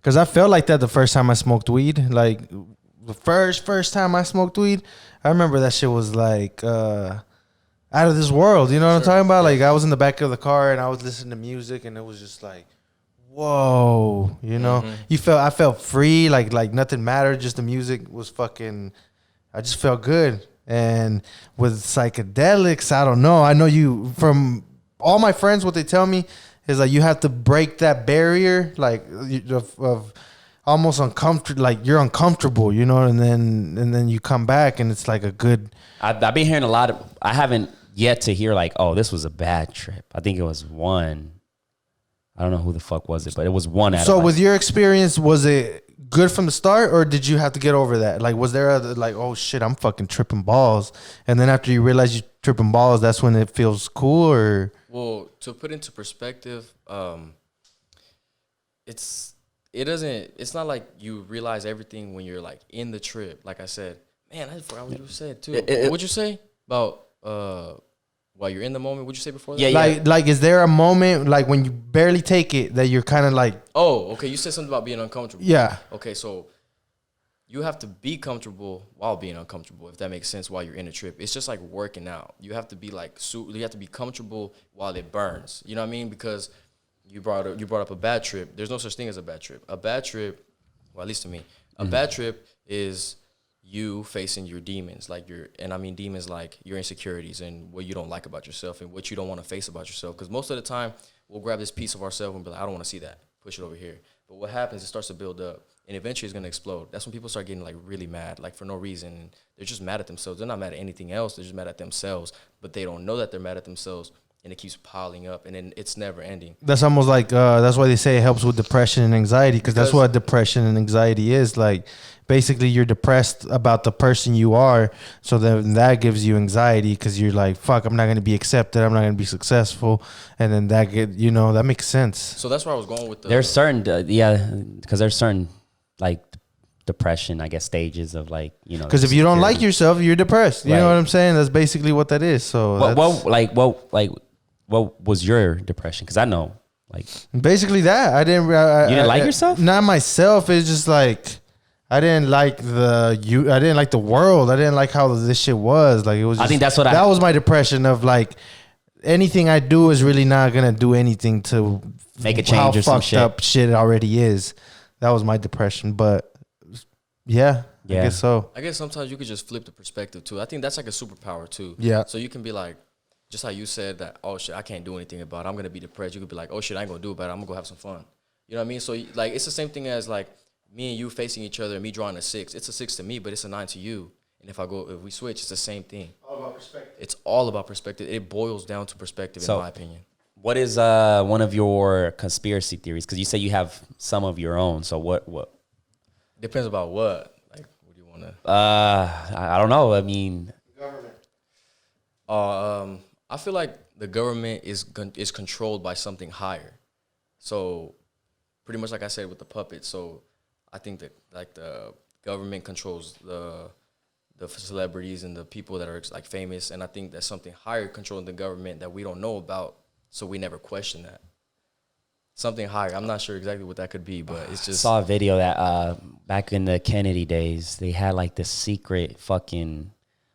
Cause I felt like that the first time I smoked weed. Like the first time I smoked weed, I remember that shit was like out of this world. You know what I'm talking about? Like I was in the back of the car and I was listening to music, and it was just like, whoa, I felt free, like nothing mattered, just the music was fucking I just felt good. And with psychedelics, I don't know. I know you from all my friends. What they tell me is like you have to break that barrier, like of almost uncomfortable, like you're uncomfortable, you know, and then you come back and it's like a good. I've been hearing a lot of. I haven't yet to hear like, oh, this was a bad trip. I think it was one. I don't know who the fuck was it, but it was one. So with your experience, was it good from the start, or did you have to get over that? Like, was there like, oh shit, I'm fucking tripping balls, and then after you realize you're tripping balls, that's when it feels cool, or? Well, to put into perspective, it's not like you realize everything when you're like in the trip. Like I said, man, I forgot what you said too. What'd you say about while you're in the moment? What'd you say before that? Yeah, like is there a moment like when you barely take it that you're kind of like? Oh, okay. You said something about being uncomfortable. Yeah. Okay, so you have to be comfortable while being uncomfortable, if that makes sense, while you're in a trip. It's just like working out. You have to be like, you have to be comfortable while it burns. You know what I mean? Because you brought up a bad trip. There's no such thing as a bad trip. A bad trip, well, at least to me, a bad trip is you facing your demons, and I mean demons like your insecurities and what you don't like about yourself and what you don't want to face about yourself. Because most of the time, we'll grab this piece of ourselves and be like, I don't want to see that. Push it over here. But what happens, it starts to build up, and eventually it's going to explode. That's when people start getting like really mad, like for no reason. They're just mad at themselves. They're not mad at anything else. They're just mad at themselves, but they don't know that they're mad at themselves, and it keeps piling up, and then it's never ending. That's almost like that's why they say it helps with depression and anxiety, because that's what depression and anxiety is. Like basically you're depressed about the person you are, so then that gives you anxiety because you're like, fuck, I'm not going to be accepted, I'm not going to be successful, and then that makes sense. So that's where I was going with there's certain because there's certain like depression, I guess, stages of like, you know, because if you don't like yourself, you're depressed. You know what I'm saying? That's basically what that is. So what was your depression? Because I know, like, basically that I didn't. You didn't like yourself? Not myself. It's just like I didn't like I didn't like the world. I didn't like how this shit was. Like it was. I think that was my depression of like anything I do is really not gonna do anything to make a change or some shit. How fucked up shit already is. That was my depression, but yeah. I guess so. I guess sometimes you could just flip the perspective too. I think that's like a superpower too. Yeah. So you can be like, just how you said that, oh shit, I can't do anything about it, I'm gonna be depressed. You could be like, oh shit, I ain't gonna do about it, I'm gonna go have some fun. You know what I mean? So like it's the same thing as like me and you facing each other and me drawing a 6. It's a 6 to me, but it's a 9 to you. And if we switch, it's the same thing. All about perspective. It's all about perspective. It boils down to perspective, in my opinion. What is one of your conspiracy theories? Because you say you have some of your own. So what? Depends about what. Like, what do you want to? I don't know. I mean, Government. I feel like the government is controlled by something higher. So, pretty much like I said with the puppet. So, I think that like the government controls the celebrities and the people that are like famous, and I think there's something higher controlling the government that we don't know about. So we never question that. Something higher. I'm not sure exactly what that could be, but it's just. I saw a video that back in the Kennedy days, they had like this secret fucking,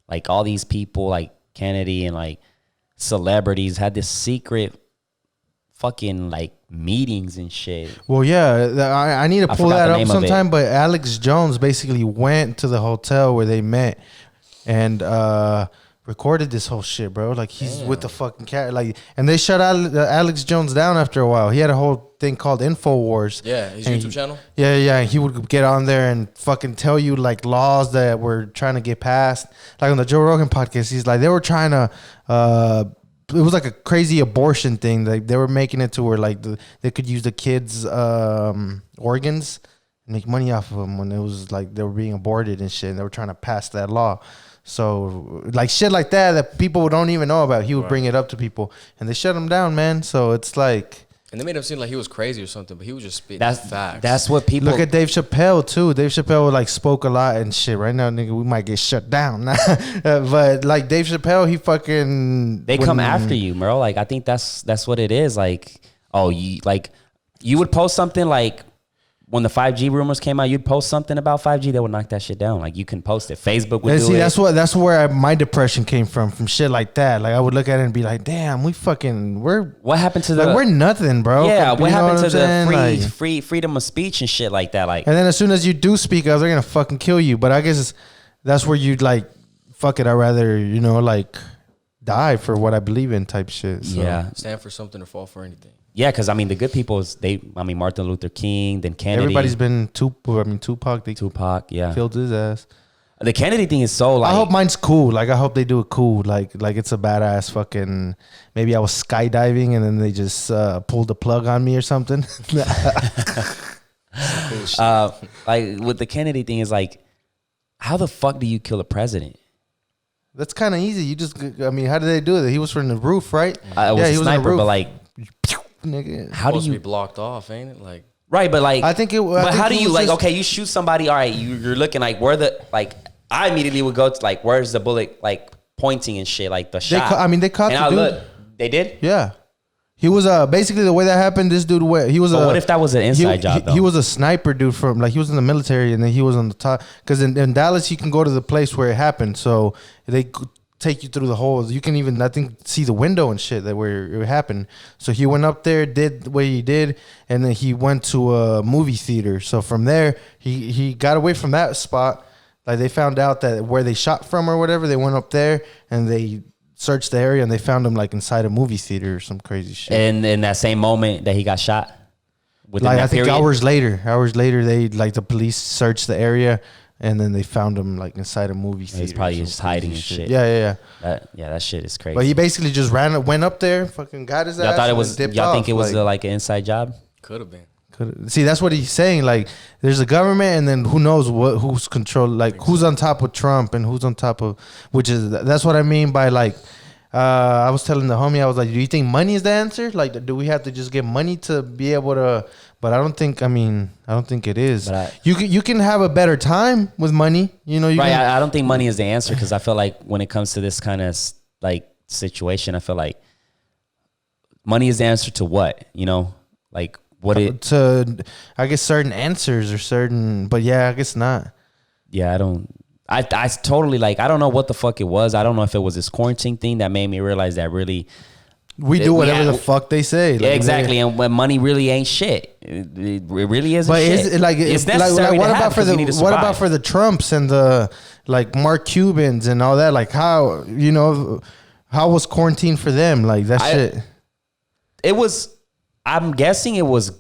like all these people like Kennedy and like celebrities had this secret fucking like meetings and shit. Well, yeah, I need to pull that up sometime, but Alex Jones basically went to the hotel where they met and recorded this whole shit, bro. Like he's with the fucking cat, like, and they shut Alex Jones down after a while. He had a whole thing called InfoWars. Yeah, his YouTube channel. Yeah. He would get on there and fucking tell you like laws that were trying to get passed. Like on the Joe Rogan podcast, he's like they were trying to. It was like a crazy abortion thing. Like they were making it to where like they could use the kids' organs and make money off of them when it was like they were being aborted and shit. And they were trying to pass that law. So like shit like that people don't even know about. He would bring it up to people and they shut him down, man. So it's like. And they made him seem like he was crazy or something, but he was just spitting facts. That's what people... Look at Dave Chappelle, too. Dave Chappelle, like, spoke a lot and shit. Right now, nigga, we might get shut down. But, like, Dave Chappelle, he fucking... They come after you, bro. Like, I think that's what it is. Like, you would post something, like, when the 5G rumors came out, you'd post something about 5G, they would knock that shit down. Like, you can post it. Facebook would do it. That's where my depression came from shit like that. Like, I would look at it and be like, damn, what happened to the... we're nothing, bro. Yeah, what happened to the freedom of speech and shit like that? Like, and then as soon as you do speak up, they're going to fucking kill you. But I guess that's where you'd like, fuck it, I'd rather, like die for what I believe in type shit. So. Yeah. Stand for something or fall for anything. Yeah, because I mean the good people is Martin Luther King, then Kennedy. Everybody's been Tupac. They Tupac, yeah. killed his ass. The Kennedy thing is so like. I hope mine's cool. Like I hope they do it cool. Like it's a badass fucking. Maybe I was skydiving and then they just pulled the plug on me or something. Like with the Kennedy thing is like, how the fuck do you kill a president? That's kind of easy. You just, I mean, how did they do it? He was from the roof, right? It was a sniper, but like, nigga. how do Supposed to you be blocked off? Ain't it like? Right, but like, I think it. But how do you like? Okay, you shoot somebody. All right, you're looking like where the like. I immediately would go to like where's the bullet like pointing and shit like the shot. They caught and the I dude. look, they did. Yeah, he was basically the way that happened. This dude, he was. But what if that was an inside job? Though? He was a sniper dude from like he was in the military and then he was on the top because in Dallas you can go to the place where it happened, so they take you through the holes. You can even I think see the window and shit that where it happened. So he went up there, did what he did, and then he went to a movie theater. So from there he got away from that spot. Like they found out that where they shot from or whatever, they went up there and they searched the area and they found him like inside a movie theater or some crazy shit. And in that same moment that he got shot, within like that I think period? hours later, they like the police searched the area and then they found him like inside a movie theater. He's probably just hiding and shit. Yeah. That shit is crazy. But he basically just went up there, fucking got his ass. Y'all thought it was? Dipped Y'all off. think it was like an inside job? Could have been. See, that's what he's saying. Like, there's a government, and then who knows who's control, like who's on top of Trump and who's on top of, that's what I mean by like. I was telling the homie, I was like, do you think money is the answer? Like, do we have to just get money to be able to? But I don't think it is. You can have a better time with money. You know, I don't think money is the answer because I feel like when it comes to this kind of like situation, I feel like money is the answer to what, you know, like. I guess certain answers or certain, but yeah, I guess not. Yeah, I totally like, I don't know what the fuck it was. I don't know if it was this quarantine thing that made me realize that really. We do whatever the fuck they say. Yeah, exactly. And when money really ain't shit. It really isn't shit. But is it like, it's necessary what to about have what about for the Trumps and the like Mark Cubans and all that? Like how, you know, how was quarantine for them? Like that shit. It was, I'm guessing it was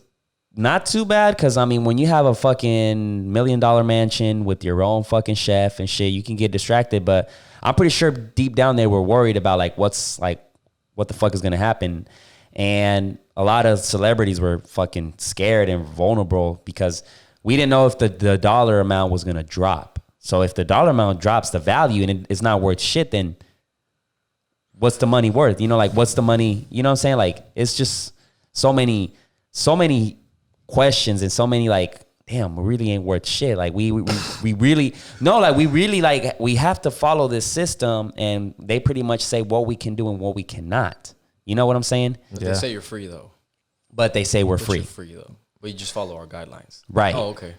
not too bad because, I mean, when you have a fucking $1 million mansion with your own fucking chef and shit, you can get distracted. But I'm pretty sure deep down they were worried about like what the fuck is going to happen. And a lot of celebrities were fucking scared and vulnerable because we didn't know if the dollar amount was going to drop. So if the dollar amount drops the value and it's not worth shit, then what's the money worth? You know, like what's the money? You know what I'm saying? Like it's just so many questions and so many like, damn, we really ain't worth shit. Like we really no, like we really like we have to follow this system, and they pretty much say what we can do and what we cannot. You know what I'm saying? But they say you're free though. But they say we're free. You're free though. But you just follow our guidelines. Right. Oh, okay.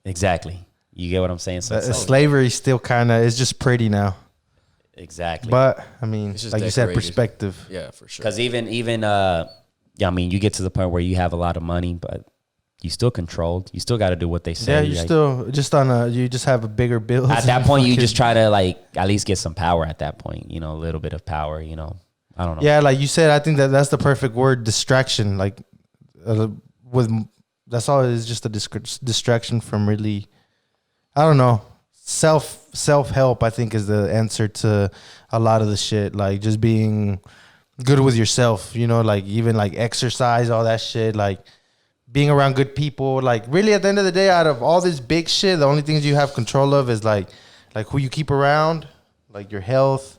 Exactly. You get what I'm saying? So slavery still kind of is just pretty now. Exactly. But I mean, like you said, perspective. Yeah, for sure. Because even yeah, I mean, you get to the point where you have a lot of money, but you still controlled. You still got to do what they say. Yeah, you still just you just have a bigger bill. At that point, you just try to like at least get some power. At that point, you know, a little bit of power. You know, I don't know. Yeah, like you said, I think that's the perfect word, distraction. Like that's all it is, just a distraction from really, I don't know, self help. I think is the answer to a lot of the shit. Like just being good with yourself. You know, like even like exercise, all that shit. Like being around good people. Like really, at the end of the day, out of all this big shit, the only things you have control of is like who you keep around, like your health.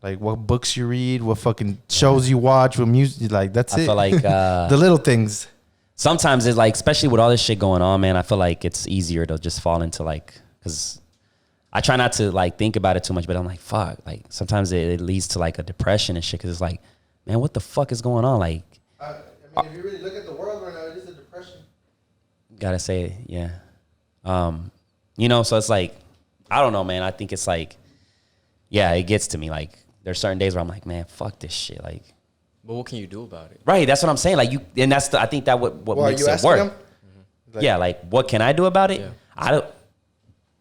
Like what books you read, what fucking shows you watch, what music, like that's it. I feel like the little things. Sometimes it's like, especially with all this shit going on, man, I feel like it's easier to just fall into like, because I try not to like think about it too much, but I'm like, fuck. Like sometimes it leads to like a depression and shit because it's like, man, what the fuck is going on? Like, I mean, if you really look at the world right now, it is a depression. Gotta say it, yeah. You know, so it's like, I don't know, man. I think it's like, yeah, it gets to me. Like, there's certain days where I'm like, man, fuck this shit. Like, but what can you do about it? Right, that's what I'm saying. Like and that's I think that what makes it work. Like, yeah, like what can I do about it? Yeah.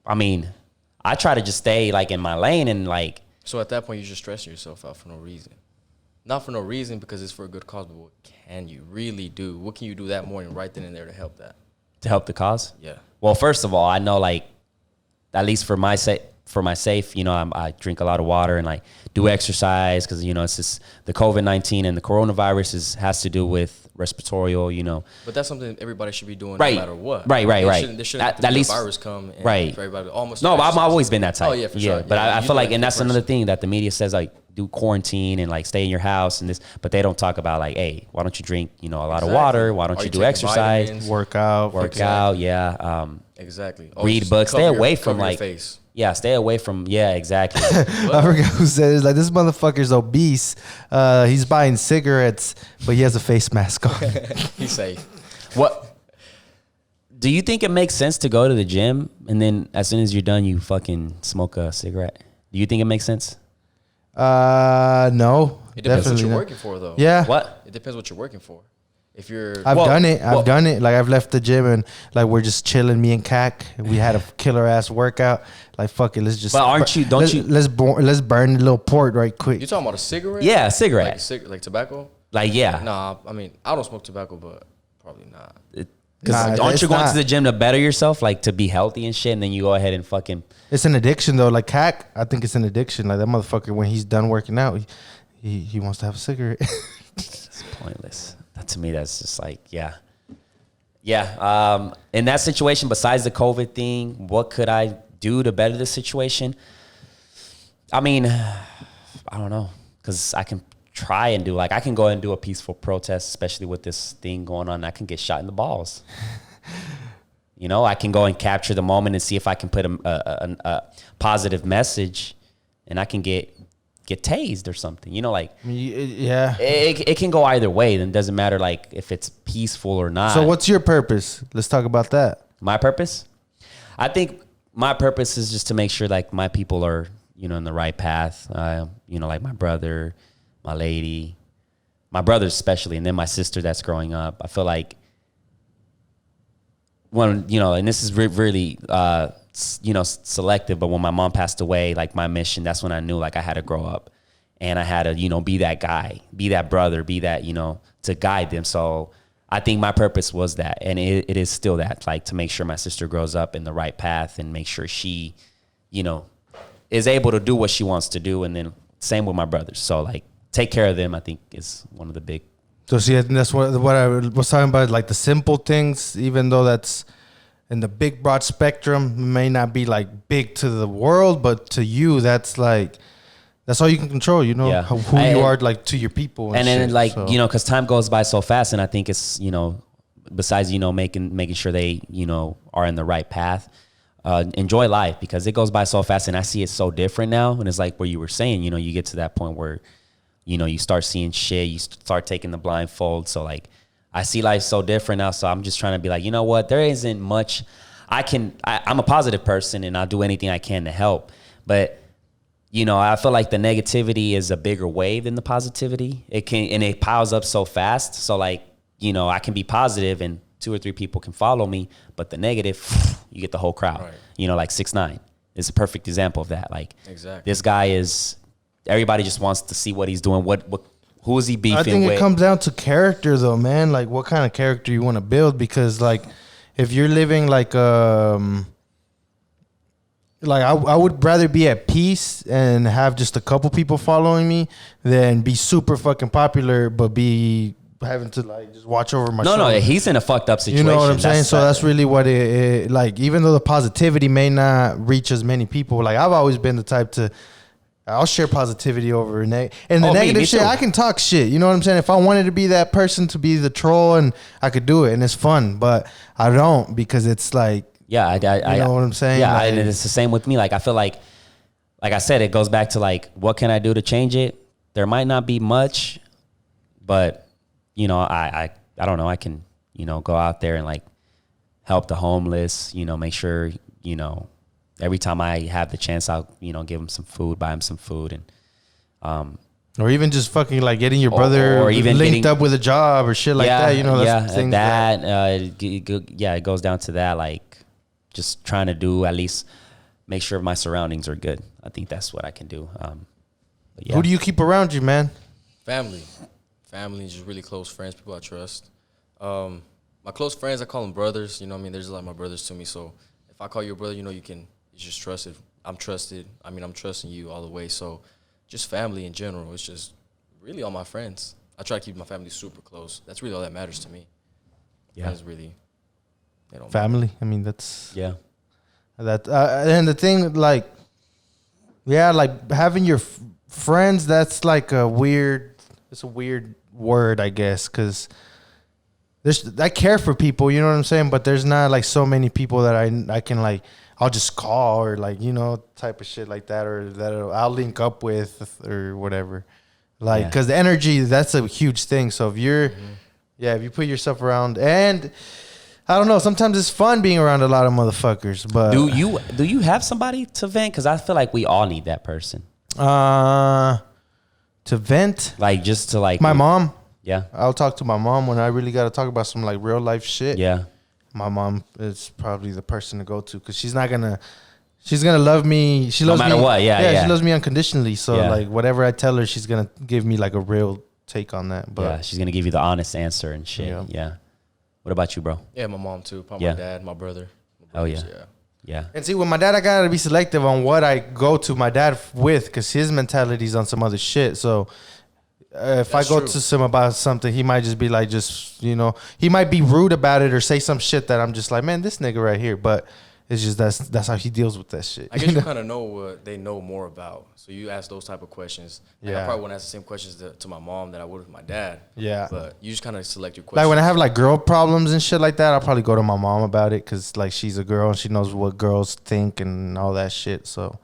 I I try to just stay like in my lane and like. So at that point, you're just stressing yourself out for no reason. Not for no reason because it's for a good cause, but what can you really do? What can you do that morning right then and there to help that? To help the cause? Yeah. Well, first of all, I know like, at least for my safe, you know, I drink a lot of water and like do exercise because, you know, it's just the COVID-19 and the coronavirus has to do with respiratory, you know. But that's something everybody should be doing Right. no matter what. Right. There shouldn't be a virus come and right. for everybody almost. No, I've always been that type. Oh, yeah, for sure. But Yeah, I you feel do like, that and for that's a another person. thing that the media says, like, do quarantine and like stay in your house and this, but they don't talk about like, hey, why don't you drink, you know, a lot of water? Why don't Are you you do taking exercise, vitamins? Work out. yeah. Exactly. Read just books, stay cover away from cover your like, face. yeah, stay away from, yeah, exactly. I forgot who said it. It's like, this motherfucker's obese. He's buying cigarettes, but he has a face mask on. He's safe. What do you think it makes sense to go to the gym and then as soon as you're done, you fucking smoke a cigarette? Do you think it makes sense? No. It depends what definitely you're not. working for, though. Yeah. What? It depends what you're working for. If you're, I've done it. well- I've done it. Like I've left the gym and like we're just chilling, me and Cac. We had a killer ass workout. Like fuck it, let's just. But aren't you- don't you- Let's burn a little port right quick. you talking about a cigarette? Yeah, a cigarette. Like tobacco? Like, yeah. Nah, I mean, I don't smoke tobacco, but probably not. Because Nah, aren't it's you going not. to the gym to better yourself, like to be healthy and shit, and then you go ahead and fucking. It's an addiction though. Like Cac, I think it's an addiction. Like that motherfucker, when he's done working out, he wants to have a cigarette. It's pointless. To me, that's just like, yeah. In that situation, besides the COVID thing, what could I do to better the situation? I mean, I don't know, because I can try and do, like, I can go and do a peaceful protest, especially with this thing going on. I can get shot in the balls. You know, I can go and capture the moment and see if I can put a positive message, and I can get tased or something. You know, like, Yeah. it can go either way. Then it doesn't matter like if it's peaceful or not. So what's your purpose? Let's talk about that. My purpose? I think my purpose is just to make sure like my people are, you know, in the right path. You know, like my brother, my lady, my brother especially, and then my sister that's growing up. I feel like when, you know, and this is really, you know, selective, but when my mom passed away, like my mission, that's when I knew like I had to grow up and I had to, you know, be that guy, be that brother, be that, you know, to guide them. So I think my purpose was that, and it is still that, like to make sure my sister grows up in the right path and make sure she, you know, is able to do what she wants to do. And then same with my brothers. So like take care of them, I think is one of the big. So see, I think that's what I was talking about, like the simple things, even though that's in the big broad spectrum, may not be like big to the world, but to you, that's like, that's all you can control, you know, Yeah. who you are like to your people. And then shit, like, so. you know, cause time goes by so fast, and I think it's, you know, besides, you know, making sure they, you know, are in the right path, enjoy life because it goes by so fast, and I see it so different now. And it's like what you were saying, you know, you get to that point where, you know, you start seeing shit, you start taking the blindfold. So like, I see life so different now. So I'm just trying to be like, you know what, there isn't much I'm a positive person and I'll do anything I can to help. But, you know, I feel like the negativity is a bigger wave than the positivity. It piles up so fast. So like, you know, I can be positive and 2 or 3 people can follow me, but the negative, you get the whole crowd. Right. You know, like 6ix9ine is a perfect example of that. Like, Exactly. this guy everybody just wants to see what he's doing. Who is he beefing I think with? it comes down to character though, man. Like what kind of character you want to build, because like if you're living like I would rather be at peace and have just a couple people following me than be super fucking popular but be having to like just watch over my No, shoulder. he's in a fucked up situation. You know what I'm saying? So that's really what it like, even though the positivity may not reach as many people, like I've always been the type to, I'll share positivity over and the negative me shit. too. I can talk shit. You know what I'm saying? If I wanted to be that person, to be the troll, and I could do it, and it's fun, but I don't, because it's like, yeah, I know what I'm saying? Yeah, Like- and it's the same with me. Like I feel like I said, it goes back to like, what can I do to change it? There might not be much, but you know, I don't know. I can, you know, go out there and like help the homeless. You know, make sure, you know, every time I have the chance, I'll, you know, give them some food, buy them some food, and or even just fucking like getting your brother or even linked getting- up with a job or shit like that. You know, that's things it goes down to that, like just trying to do at least make sure my surroundings are good. I think that's what I can do. But yeah. Who do you keep around you, man? Family, and just really close friends, people I trust. My close friends, I call them brothers. You know what I mean? There's a lot of my brothers to me. So if I call you a brother, you know, you just trust it. I'm trusted. I mean, I'm trusting you all the way. So just family in general. It's just really all my friends. I try to keep my family super close. That's really all that matters to me. Yeah. Friends really, they don't Family. matter. I mean, that's Yeah. that. And the thing, like, yeah, like having your friends. That's like a weird. It's a weird word, I guess, because I care for people. You know what I'm saying? But there's not like so many people that I can like. I'll just call or like, you know, type of shit like that, or that I'll link up with or whatever. Like, because the energy, that's a huge thing. So if you're, if you put yourself around, and I don't know, sometimes it's fun being around a lot of motherfuckers. But Do you have somebody to vent? Because I feel like we all need that person. to vent, Like just to like my mom. Yeah. I'll talk to my mom when I really got to talk about some like real life shit. Yeah. My mom is probably the person to go to, because she's gonna love me. She loves no matter me. what. Yeah. She loves me unconditionally. So Yeah. like whatever I tell her, she's gonna give me like a real take on that. But Yeah. She's gonna give you the honest answer and shit. Yeah. Yeah. What about you, bro? Yeah, my mom too. Probably Yeah. my dad, my brother. Oh, yeah. Yeah. Yeah. And see, with my dad, I gotta be selective on what I go to my dad with, because his mentality's on some other shit. So if That's I go true. to him about something, he might just be like, he might be rude about it or say some shit that I'm just like, man, this nigga right here. But it's just that's how he deals with that shit. I guess you kind of know what they know more about. So you ask those type of questions. Like I Yeah. probably wouldn't ask the same questions to my mom that I would with my dad. Yeah. But you just kind of select your questions. Like when I have like girl problems and shit like that, I'll probably go to my mom about it, because like she's a girl and she knows what girls think and all that shit. So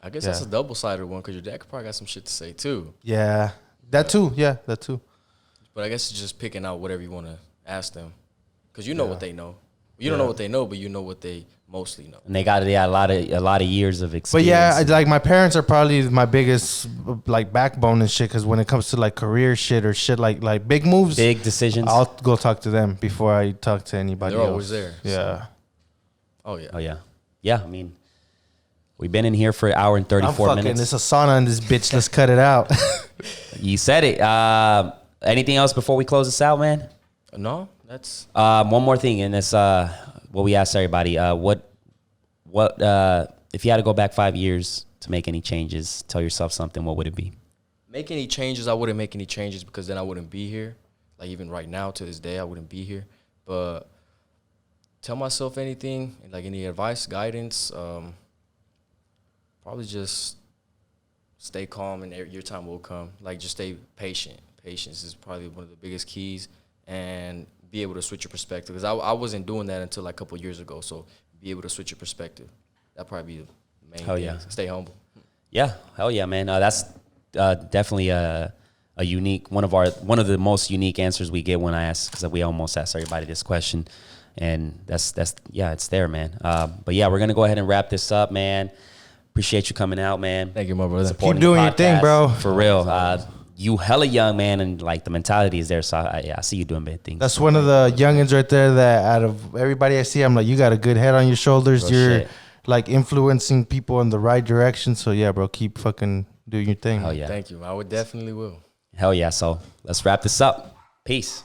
I guess Yeah. that's a double-sided one, because your dad could probably got some shit to say too. yeah, that too. Yeah, that too. But I guess it's just picking out whatever you want to ask them, because you know Yeah. what they know. You don't know what they know, but you know what they mostly know. And they got a lot of years of But experience. yeah, like my parents are probably my biggest like backbone and shit, because when it comes to like career shit or shit like big moves, big decisions. I'll go talk to them before I talk to anybody They're else. always there. Yeah. Oh yeah. Oh yeah. Yeah. I mean, we've been in here for an hour and 34 minutes. It's a sauna in this bitch. Let's cut it out. You said it. Anything else before we close this out, man? No, that's One more thing, and it's what we asked everybody. What if you had to go back 5 years to make any changes, tell yourself something, what would it be? make any changes. I wouldn't make any changes, because then I wouldn't be here. Like even right now to this day, I wouldn't be here. But tell myself anything, like any advice, guidance, probably just stay calm and your time will come. Like just stay patient. Patience is probably one of the biggest keys, and be able to switch your perspective. Because I wasn't doing that until like a couple of years ago. So be able to switch your perspective. That'd probably be the main Hell thing. yeah. Stay humble. Yeah, hell yeah, man. That's definitely a unique one of the most unique answers we get when I ask, because we almost ask everybody this question, and that's yeah, it's there, man. But yeah, we're gonna go ahead and wrap this up, man. Appreciate you coming out, man. Thank you, my brother. Supporting Keep doing the your thing, podcast, bro. For real. You hella young, man, and like the mentality is there. So I see you doing big things. That's one of the youngins right there that out of everybody I see, I'm like, you got a good head on your shoulders. Real You're shit. like influencing people in the right direction. So yeah, bro, keep fucking doing your thing. Hell yeah. Thank you. I would definitely will. Hell yeah. So let's wrap this up. Peace.